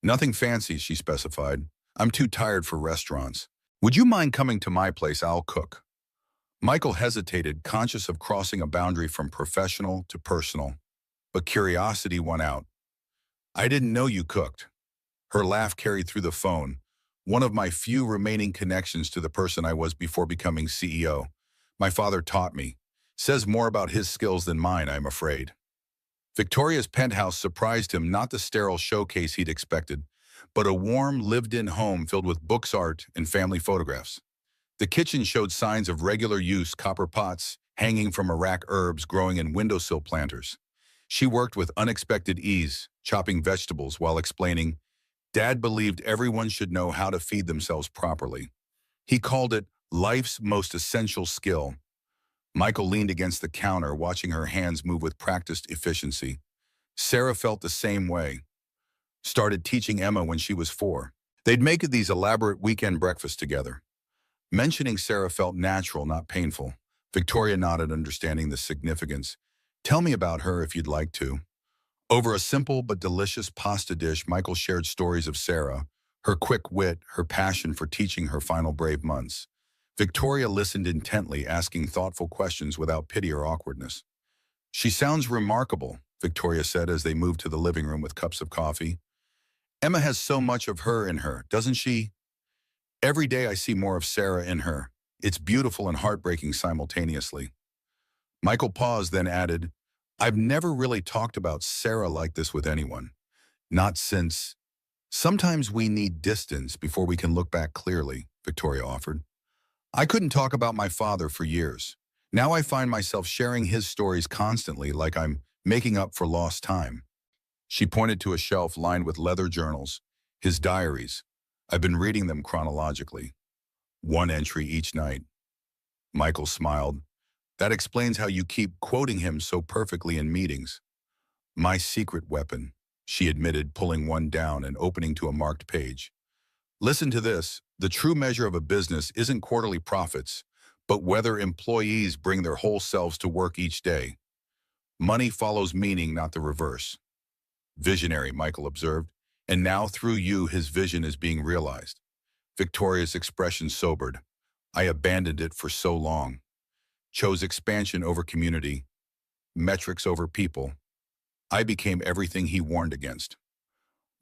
Nothing fancy, she specified. I'm too tired for restaurants. Would you mind coming to my place? I'll cook. Michael hesitated, conscious of crossing a boundary from professional to personal. But curiosity won out. I didn't know you cooked. Her laugh carried through the phone, one of my few remaining connections to the person I was before becoming CEO. My father taught me. Says more about his skills than mine, I'm afraid. Victoria's penthouse surprised him, not the sterile showcase he'd expected, but a warm, lived-in home filled with books, art, and family photographs. The kitchen showed signs of regular use: copper pots hanging from a rack, herbs growing in windowsill planters. She worked with unexpected ease, chopping vegetables while explaining, Dad believed everyone should know how to feed themselves properly. He called it life's most essential skill. Michael leaned against the counter, watching her hands move with practiced efficiency. Sarah felt the same way. Started teaching Emma when she was 4. They'd make these elaborate weekend breakfasts together. Mentioning Sarah felt natural, not painful. Victoria nodded, understanding the significance. Tell me about her if you'd like to. Over a simple but delicious pasta dish, Michael shared stories of Sarah, her quick wit, her passion for teaching her final brave months. Victoria listened intently, asking thoughtful questions without pity or awkwardness. She sounds remarkable, Victoria said as they moved to the living room with cups of coffee. Emma has so much of her in her, doesn't she? Every day I see more of Sarah in her. It's beautiful and heartbreaking simultaneously. Michael paused, then added, I've never really talked about Sarah like this with anyone. Not since. Sometimes we need distance before we can look back clearly, Victoria offered. I couldn't talk about my father for years. Now I find myself sharing his stories constantly, like I'm making up for lost time. She pointed to a shelf lined with leather journals, his diaries. I've been reading them chronologically, one entry each night. Michael smiled. That explains how you keep quoting him so perfectly in meetings. My secret weapon, she admitted, pulling one down and opening to a marked page. Listen to this. The true measure of a business isn't quarterly profits, but whether employees bring their whole selves to work each day. Money follows meaning, not the reverse. Visionary, Michael observed, and now through you his vision is being realized. Victoria's expression sobered. I abandoned it for so long. Chose expansion over community, metrics over people. I became everything he warned against.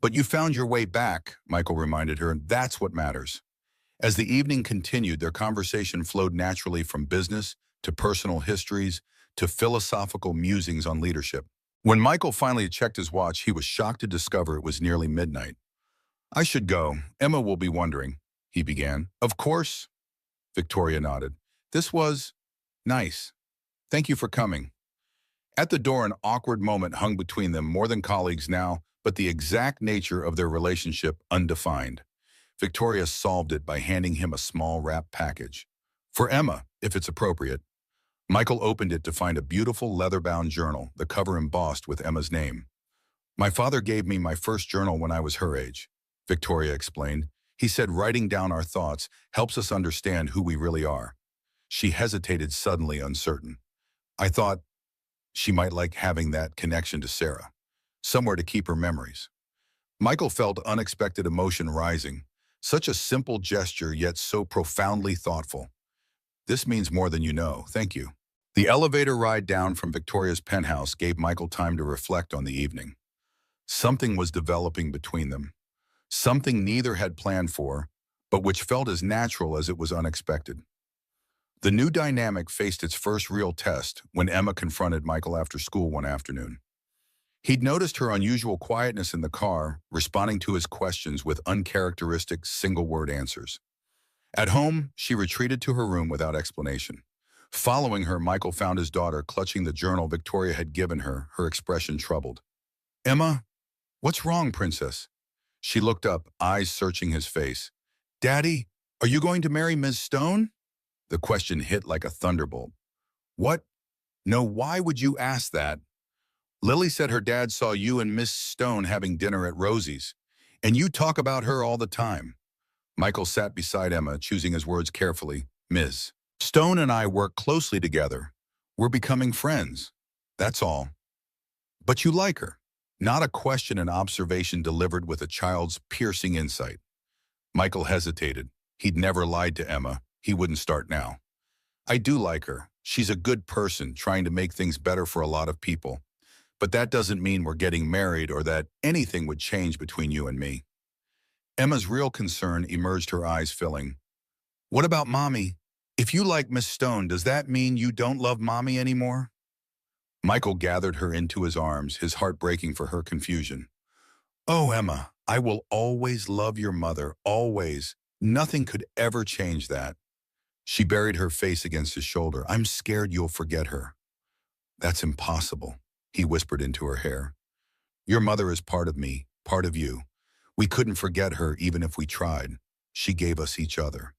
But you found your way back, Michael reminded her, and that's what matters. As the evening continued, their conversation flowed naturally from business to personal histories to philosophical musings on leadership. When Michael finally checked his watch, he was shocked to discover it was nearly midnight. I should go. Emma will be wondering, he began. Of course, Victoria nodded. This was nice. Thank you for coming. At the door, an awkward moment hung between them, more than colleagues now, but the exact nature of their relationship undefined. Victoria solved it by handing him a small wrapped package. For Emma, if it's appropriate. Michael opened it to find a beautiful leather-bound journal, the cover embossed with Emma's name. My father gave me my first journal when I was her age, Victoria explained. He said writing down our thoughts helps us understand who we really are. She hesitated, suddenly uncertain. I thought she might like having that connection to Sarah, somewhere to keep her memories. Michael felt unexpected emotion rising. Such a simple gesture, yet so profoundly thoughtful. This means more than you know, thank you. The elevator ride down from Victoria's penthouse gave Michael time to reflect on the evening. Something was developing between them. Something neither had planned for, but which felt as natural as it was unexpected. The new dynamic faced its first real test when Emma confronted Michael after school one afternoon. He'd noticed her unusual quietness in the car, responding to his questions with uncharacteristic single-word answers. At home, she retreated to her room without explanation. Following her, Michael found his daughter clutching the journal Victoria had given her, her expression troubled. Emma, what's wrong, princess? She looked up, eyes searching his face. Daddy, are you going to marry Ms. Stone? The question hit like a thunderbolt. What? No, why would you ask that? Lily said her dad saw you and Miss Stone having dinner at Rosie's, and you talk about her all the time. Michael sat beside Emma, choosing his words carefully. Ms. Stone and I work closely together. We're becoming friends. That's all. But you like her. Not a question and observation delivered with a child's piercing insight. Michael hesitated. He'd never lied to Emma. He wouldn't start now. I do like her. She's a good person trying to make things better for a lot of people. But that doesn't mean we're getting married or that anything would change between you and me. Emma's real concern emerged, her eyes filling. What about Mommy? If you like Miss Stone, does that mean you don't love Mommy anymore? Michael gathered her into his arms, his heart breaking for her confusion. Oh, Emma, I will always love your mother, always. Nothing could ever change that. She buried her face against his shoulder. I'm scared you'll forget her. That's impossible, he whispered into her hair. Your mother is part of me, part of you. We couldn't forget her even if we tried. She gave us each other.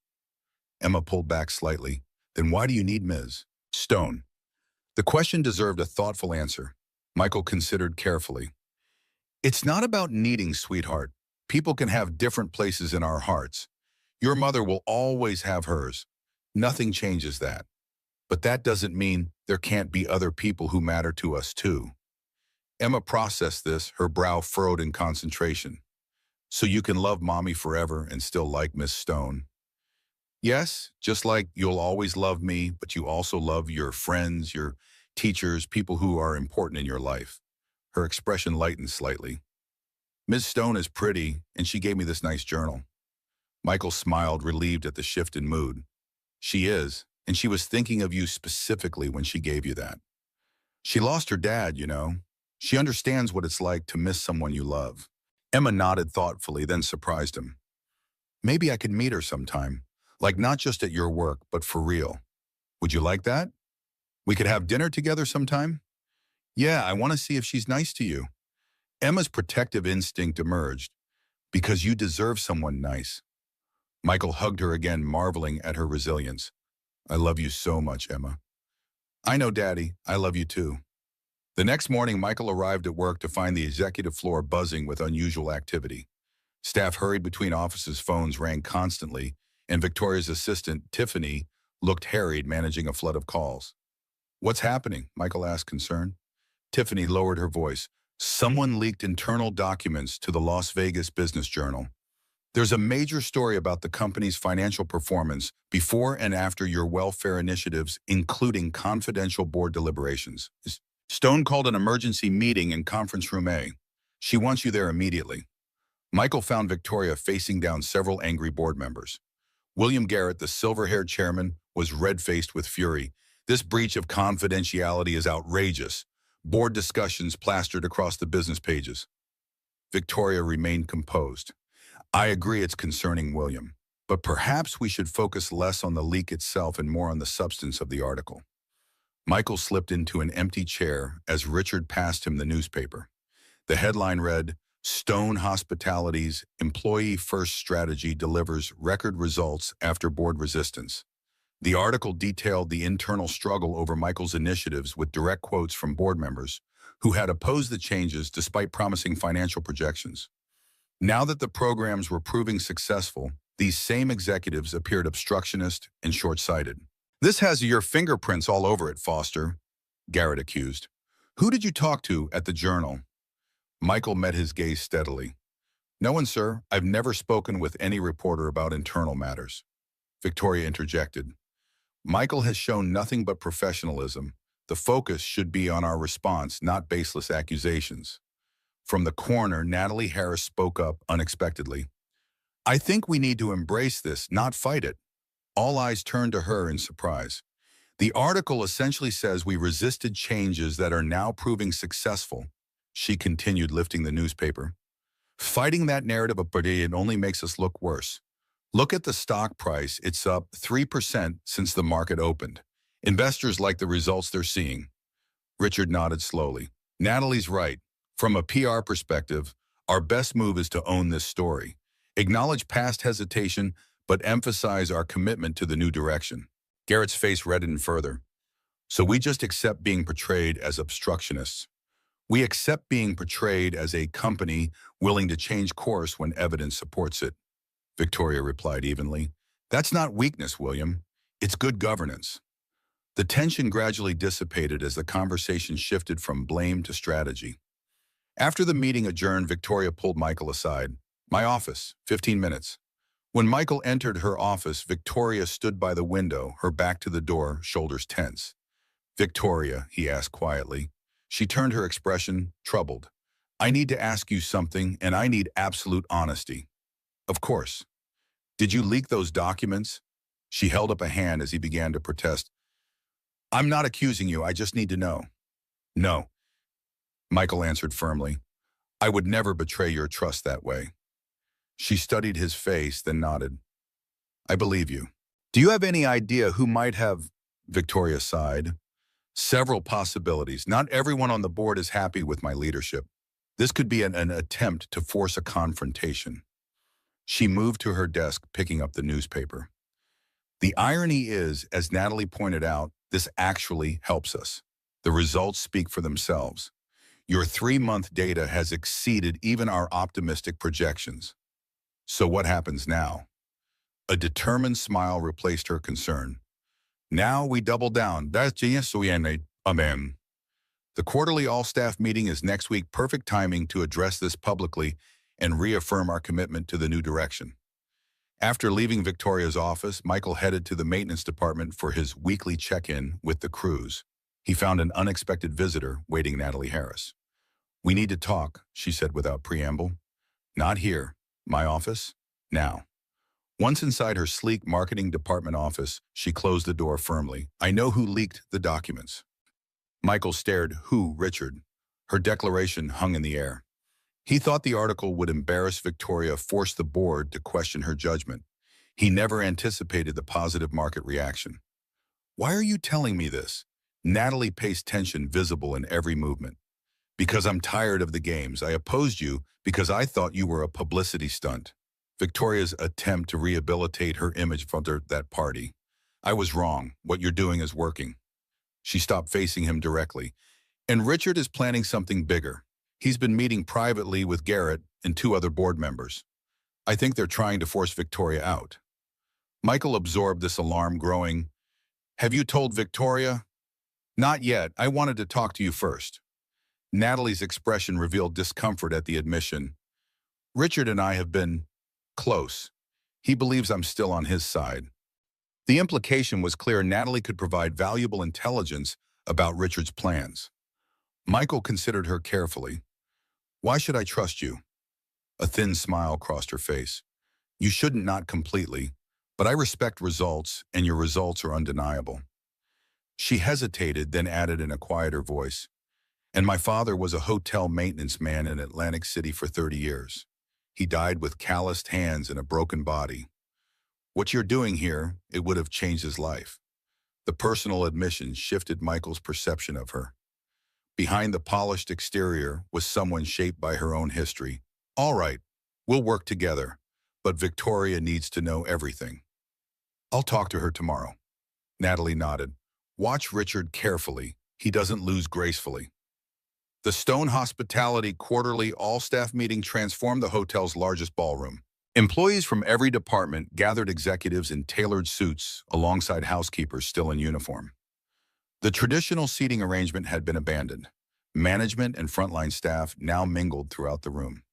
Emma pulled back slightly. Then why do you need Ms. Stone? The question deserved a thoughtful answer. Michael considered carefully. It's not about needing, sweetheart. People can have different places in our hearts. Your mother will always have hers. Nothing changes that. But that doesn't mean there can't be other people who matter to us too. Emma processed this, her brow furrowed in concentration. So you can love Mommy forever and still like Miss Stone. Yes, just like you'll always love me, but you also love your friends, your teachers, people who are important in your life. Her expression lightened slightly. Miss Stone is pretty, and she gave me this nice journal. Michael smiled, relieved at the shift in mood. She is, and she was thinking of you specifically when she gave you that. She lost her dad, you know. She understands what it's like to miss someone you love. Emma nodded thoughtfully, then surprised him. Maybe I could meet her sometime. Like not just at your work, but for real. Would you like that? We could have dinner together sometime? Yeah, I want to see if she's nice to you. Emma's protective instinct emerged. Because you deserve someone nice. Michael hugged her again, marveling at her resilience. I love you so much, Emma. I know, Daddy. I love you too. The next morning, Michael arrived at work to find the executive floor buzzing with unusual activity. Staff hurried between offices, phones rang constantly, and Victoria's assistant, Tiffany, looked harried, managing a flood of calls. What's happening? Michael asked, concerned. Tiffany lowered her voice. Someone leaked internal documents to the Las Vegas Business Journal. There's a major story about the company's financial performance before and after your welfare initiatives, including confidential board deliberations. Stone called an emergency meeting in conference room A. She wants you there immediately. Michael found Victoria facing down several angry board members. William Garrett, the silver-haired chairman, was red-faced with fury. This breach of confidentiality is outrageous. Board discussions plastered across the business pages. Victoria remained composed. I agree it's concerning, William, but perhaps we should focus less on the leak itself and more on the substance of the article. Michael slipped into an empty chair as Richard passed him the newspaper. The headline read, Stone Hospitality's Employee First Strategy Delivers Record Results After Board Resistance. The article detailed the internal struggle over Michael's initiatives with direct quotes from board members who had opposed the changes despite promising financial projections. Now that the programs were proving successful, these same executives appeared obstructionist and short-sighted. This has your fingerprints all over it, Foster, Garrett accused. Who did you talk to at the Journal? Michael met his gaze steadily. No one, sir. I've never spoken with any reporter about internal matters. Victoria interjected. Michael has shown nothing but professionalism. The focus should be on our response, not baseless accusations. From the corner, Natalie Harris spoke up unexpectedly. I think we need to embrace this, not fight it. All eyes turned to her in surprise. The article essentially says we resisted changes that are now proving successful. She continued, lifting the newspaper. Fighting that narrative of it only makes us look worse. Look at the stock price. It's up 3% since the market opened. Investors like the results they're seeing. Richard nodded slowly. Natalie's right. From a PR perspective, our best move is to own this story. Acknowledge past hesitation, but emphasize our commitment to the new direction. Garrett's face reddened further. So we just accept being portrayed as obstructionists. We accept being portrayed as a company willing to change course when evidence supports it. Victoria replied evenly. That's not weakness, William. It's good governance. The tension gradually dissipated as the conversation shifted from blame to strategy. After the meeting adjourned, Victoria pulled Michael aside. My office, 15 minutes. When Michael entered her office, Victoria stood by the window, her back to the door, shoulders tense. Victoria, he asked quietly. She turned her expression, troubled. I need to ask you something, and I need absolute honesty. Of course. Did you leak those documents? She held up a hand as he began to protest. I'm not accusing you, I just need to know. No, Michael answered firmly. I would never betray your trust that way. She studied his face, then nodded. I believe you. Do you have any idea who might have? Victoria sighed. Several possibilities. Not everyone on the board is happy with my leadership. This could be an attempt to force a confrontation. She moved to her desk, picking up the newspaper. The irony is, as Natalie pointed out, this actually helps us. The results speak for themselves. Your 3-month data has exceeded even our optimistic projections. So what happens now? A determined smile replaced her concern. Now we double down. That's genius. Amen. The quarterly all-staff meeting is next week. Perfect timing to address this publicly and reaffirm our commitment to the new direction. After leaving Victoria's office, Michael headed to the maintenance department for his weekly check-in with the crews. He found an unexpected visitor waiting, Natalie Harris. We need to talk, she said without preamble. Not here. My office? Now. Once inside her sleek marketing department office, she closed the door firmly. I know who leaked the documents. Michael stared. Who? Richard. Her declaration hung in the air. He thought the article would embarrass Victoria, force the board to question her judgment. He never anticipated the positive market reaction. Why are you telling me this? Natalie paced, tension visible in every movement. Because I'm tired of the games. I opposed you because I thought you were a publicity stunt. Victoria's attempt to rehabilitate her image from that party. I was wrong. What you're doing is working. She stopped, facing him directly. And Richard is planning something bigger. He's been meeting privately with Garrett and 2 other board members. I think they're trying to force Victoria out. Michael absorbed this alarm, growing. Have you told Victoria? Not yet. I wanted to talk to you first. Natalie's expression revealed discomfort at the admission. Richard and I have been close. He believes I'm still on his side. The implication was clear. Natalie could provide valuable intelligence about Richard's plans. Michael considered her carefully. Why should I trust you? A thin smile crossed her face. You shouldn't, not completely, but I respect results, and your results are undeniable. She hesitated, then added in a quieter voice. And my father was a hotel maintenance man in Atlantic City for 30 years. He died with calloused hands and a broken body. What you're doing here, it would have changed his life. The personal admission shifted Michael's perception of her. Behind the polished exterior was someone shaped by her own history. All right, we'll work together, but Victoria needs to know everything. I'll talk to her tomorrow. Natalie nodded. Watch Richard carefully. He doesn't lose gracefully. The Stone Hospitality quarterly all-staff meeting transformed the hotel's largest ballroom. Employees from every department gathered, executives in tailored suits alongside housekeepers still in uniform. The traditional seating arrangement had been abandoned. Management and frontline staff now mingled throughout the room.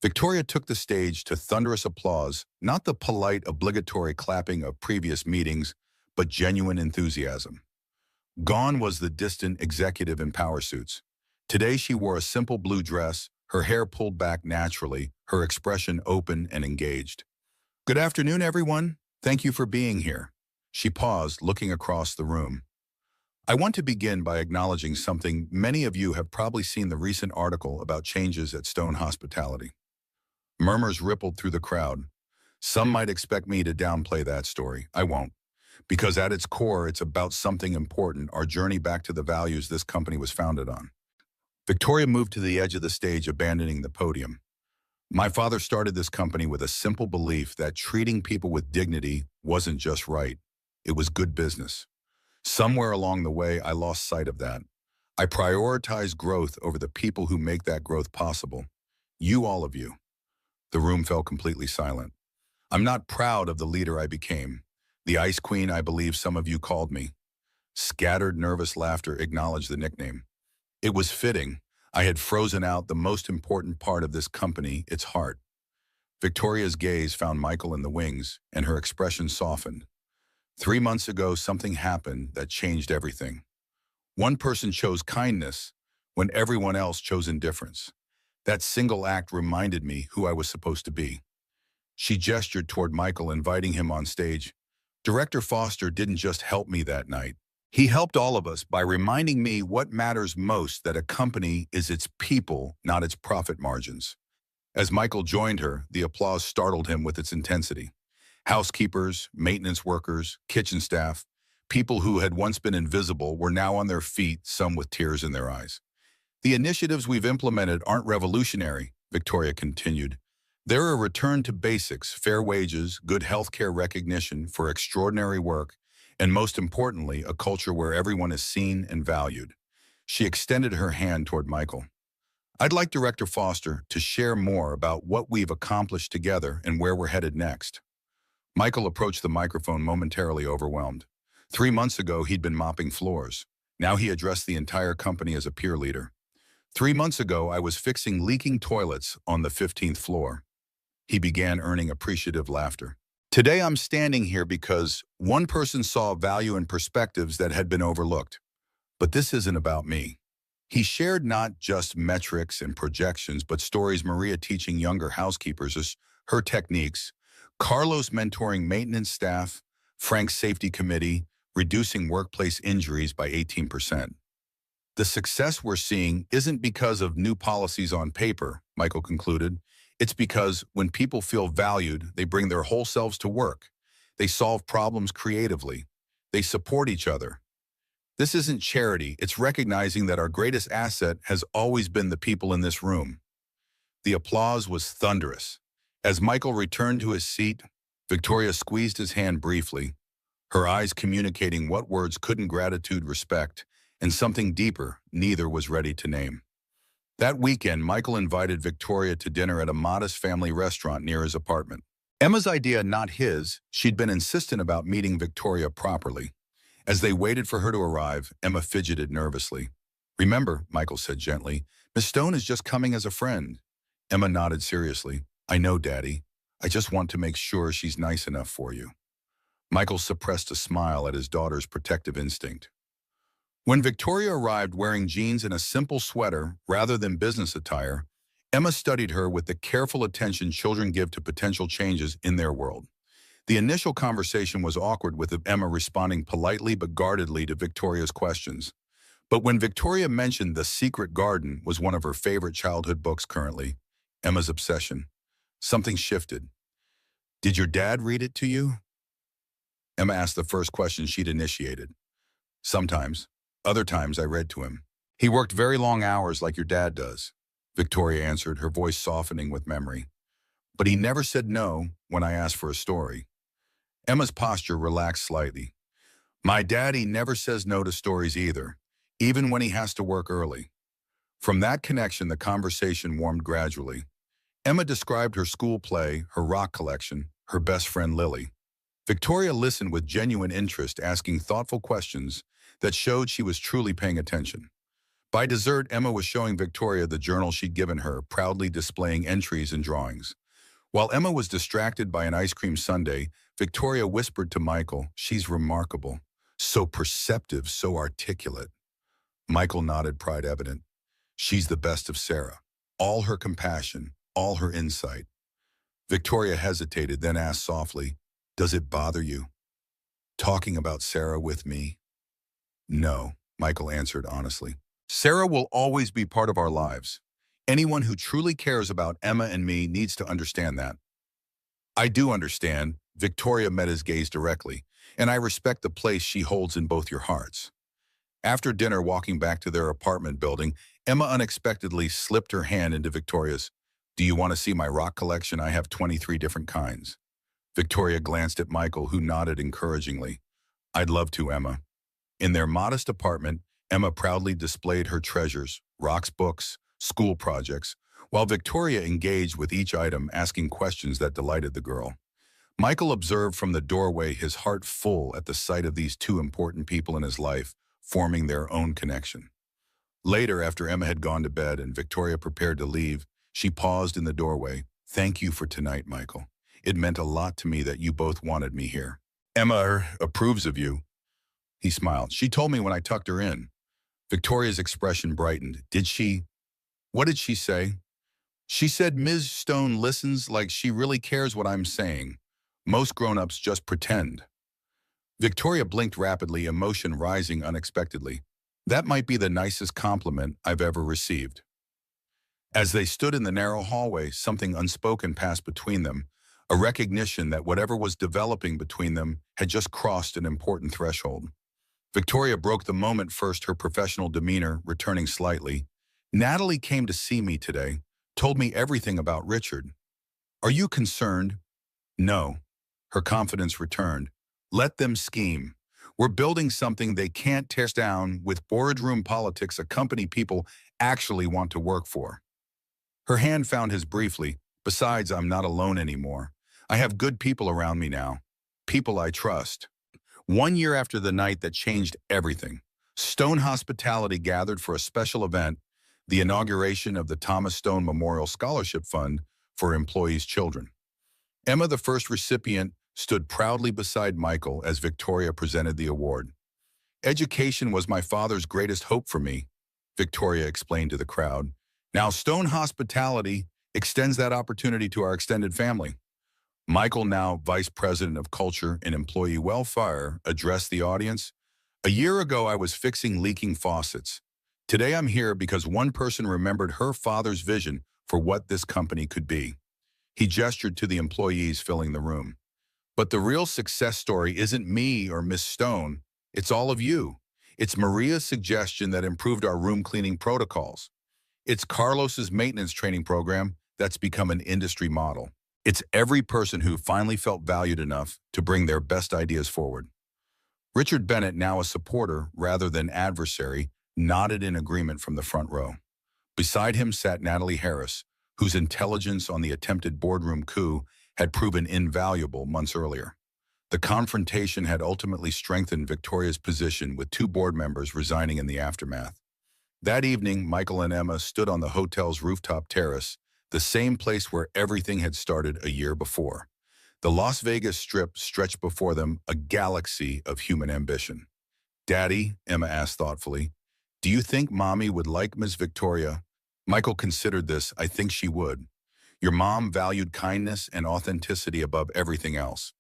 Victoria took the stage to thunderous applause, not the polite, obligatory clapping of previous meetings, but genuine enthusiasm. Gone was the distant executive in power suits. Today she wore a simple blue dress, her hair pulled back naturally, her expression open and engaged. Good afternoon, everyone. Thank you for being here. She paused, looking across the room. I want to begin by acknowledging something. Many of you have probably seen the recent article about changes at Stone Hospitality. Murmurs rippled through the crowd. Some might expect me to downplay that story. I won't. Because at its core, it's about something important, our journey back to the values this company was founded on. Victoria moved to the edge of the stage, abandoning the podium. My father started this company with a simple belief that treating people with dignity wasn't just right. It was good business. Somewhere along the way, I lost sight of that. I prioritized growth over the people who make that growth possible. You, all of you. The room fell completely silent. I'm not proud of the leader I became. The Ice Queen, I believe some of you called me. Scattered, nervous laughter acknowledged the nickname. It was fitting. I had frozen out the most important part of this company, its heart. Victoria's gaze found Michael in the wings, and her expression softened. 3 months ago, something happened that changed everything. One person chose kindness when everyone else chose indifference. That single act reminded me who I was supposed to be. She gestured toward Michael, inviting him on stage. Director Foster didn't just help me that night. He helped all of us by reminding me what matters most, that a company is its people, not its profit margins. As Michael joined her, the applause startled him with its intensity. Housekeepers, maintenance workers, kitchen staff, people who had once been invisible were now on their feet, some with tears in their eyes. The initiatives we've implemented aren't revolutionary, Victoria continued. They're a return to basics: fair wages, good healthcare recognition for extraordinary work, and most importantly, a culture where everyone is seen and valued. She extended her hand toward Michael. I'd like Director Foster to share more about what we've accomplished together and where we're headed next. Michael approached the microphone, momentarily overwhelmed. 3 months ago, he'd been mopping floors. Now he addressed the entire company as a peer leader. 3 months ago, I was fixing leaking toilets on the 15th floor. He began, earning appreciative laughter. Today I'm standing here because one person saw value and perspectives that had been overlooked. But this isn't about me. He shared not just metrics and projections, but stories: Maria teaching younger housekeepers her techniques, Carlos mentoring maintenance staff, Frank's safety committee, reducing workplace injuries by 18%. The success we're seeing isn't because of new policies on paper, Michael concluded. It's because when people feel valued, they bring their whole selves to work. They solve problems creatively. They support each other. This isn't charity, it's recognizing that our greatest asset has always been the people in this room. The applause was thunderous. As Michael returned to his seat, Victoria squeezed his hand briefly, her eyes communicating what words couldn't: gratitude, respect, and something deeper neither was ready to name. That weekend, Michael invited Victoria to dinner at a modest family restaurant near his apartment. Emma's idea, not his. She'd been insistent about meeting Victoria properly. As they waited for her to arrive, Emma fidgeted nervously. "Remember," Michael said gently, "Miss Stone is just coming as a friend." Emma nodded seriously. "I know, Daddy. I just want to make sure she's nice enough for you." Michael suppressed a smile at his daughter's protective instinct. When Victoria arrived wearing jeans and a simple sweater rather than business attire, Emma studied her with the careful attention children give to potential changes in their world. The initial conversation was awkward, with Emma responding politely but guardedly to Victoria's questions. But when Victoria mentioned The Secret Garden was one of her favorite childhood books currently, Emma's obsession, something shifted. "Did your dad read it to you?" Emma asked the first question she'd initiated. "Sometimes. Other times I read to him. He worked very long hours like your dad does," Victoria answered, her voice softening with memory. "But he never said no when I asked for a story." Emma's posture relaxed slightly. "My daddy never says no to stories either, even when he has to work early." From that connection, the conversation warmed gradually. Emma described her school play, her rock collection, her best friend Lily. Victoria listened with genuine interest, asking thoughtful questions that showed she was truly paying attention. By dessert, Emma was showing Victoria the journal she'd given her, proudly displaying entries and drawings. While Emma was distracted by an ice cream sundae, Victoria whispered to Michael, "She's remarkable. So perceptive, so articulate." Michael nodded, pride evident. "She's the best of Sarah. All her compassion, all her insight." Victoria hesitated, then asked softly, "Does it bother you talking about Sarah with me?" "No," Michael answered honestly. "Sarah will always be part of our lives. Anyone who truly cares about Emma and me needs to understand that." "I do understand." Victoria met his gaze directly. "And I respect the place she holds in both your hearts." After dinner, walking back to their apartment building, Emma unexpectedly slipped her hand into Victoria's. "Do you want to see my rock collection? I have 23 different kinds." Victoria glanced at Michael, who nodded encouragingly. "I'd love to, Emma." In their modest apartment, Emma proudly displayed her treasures: rocks, books, school projects, while Victoria engaged with each item, asking questions that delighted the girl. Michael observed from the doorway, his heart full at the sight of these two important people in his life, forming their own connection. Later, after Emma had gone to bed and Victoria prepared to leave, she paused in the doorway. "Thank you for tonight, Michael. It meant a lot to me that you both wanted me here." "Emma approves of you," he smiled. "She told me when I tucked her in." Victoria's expression brightened. "Did she? What did she say?" "She said Ms. Stone listens like she really cares what I'm saying. Most grown-ups just pretend." Victoria blinked rapidly, emotion rising unexpectedly. "That might be the nicest compliment I've ever received." As they stood in the narrow hallway, something unspoken passed between them, a recognition that whatever was developing between them had just crossed an important threshold. Victoria broke the moment first, her professional demeanor returning slightly. "Natalie came to see me today, told me everything about Richard. Are you concerned?" "No." Her confidence returned. "Let them scheme. We're building something they can't tear down with boardroom politics, a company people actually want to work for." Her hand found his briefly. "Besides, I'm not alone anymore. I have good people around me now. People I trust." 1 year after the night that changed everything, Stone Hospitality gathered for a special event, the inauguration of the Thomas Stone Memorial Scholarship Fund for employees' children. Emma, the first recipient, stood proudly beside Michael as Victoria presented the award. "Education was my father's greatest hope for me," Victoria explained to the crowd. "Now Stone Hospitality extends that opportunity to our extended family." Michael, now Vice President of Culture and Employee Welfare, addressed the audience. "A year ago, I was fixing leaking faucets. Today, I'm here because one person remembered her father's vision for what this company could be." He gestured to the employees filling the room. "But the real success story isn't me or Miss Stone. It's all of you. It's Maria's suggestion that improved our room cleaning protocols. It's Carlos's maintenance training program that's become an industry model. It's every person who finally felt valued enough to bring their best ideas forward." Richard Bennett, now a supporter rather than adversary, nodded in agreement from the front row. Beside him sat Natalie Harris, whose intelligence on the attempted boardroom coup had proven invaluable months earlier. The confrontation had ultimately strengthened Victoria's position, with two board members resigning in the aftermath. That evening, Michael and Emma stood on the hotel's rooftop terrace, the same place where everything had started a year before. The Las Vegas Strip stretched before them, a galaxy of human ambition. "Daddy," Emma asked thoughtfully, "do you think Mommy would like Miss Victoria?" Michael considered this. "I think she would. Your mom valued kindness and authenticity above everything else.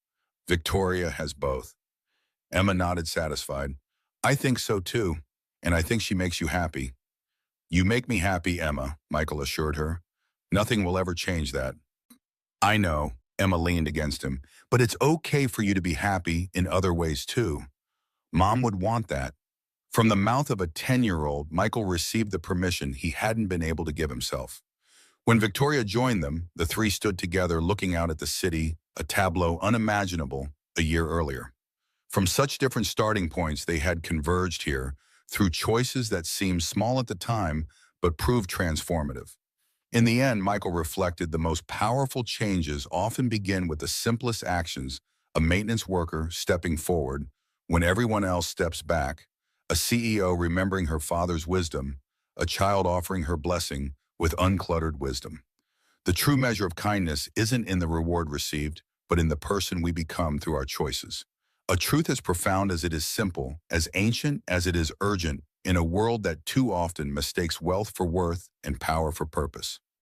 Victoria has both." Emma nodded, satisfied. "I think so too, and I think she makes you happy." "You make me happy, Emma," Michael assured her. "Nothing will ever change that." "I know," Emma leaned against him, "but it's okay for you to be happy in other ways too. Mom would want that." From the mouth of a 10-year-old, Michael received the permission he hadn't been able to give himself. When Victoria joined them, the three stood together looking out at the city, a tableau unimaginable a year earlier. From such different starting points, they had converged here through choices that seemed small at the time but proved transformative. In the end, Michael reflected, the most powerful changes often begin with the simplest actions: a maintenance worker stepping forward when everyone else steps back, a CEO remembering her father's wisdom, a child offering her blessing with uncluttered wisdom. The true measure of kindness isn't in the reward received, but in the person we become through our choices. A truth as profound as it is simple, as ancient as it is urgent, in a world that too often mistakes wealth for worth and power for purpose.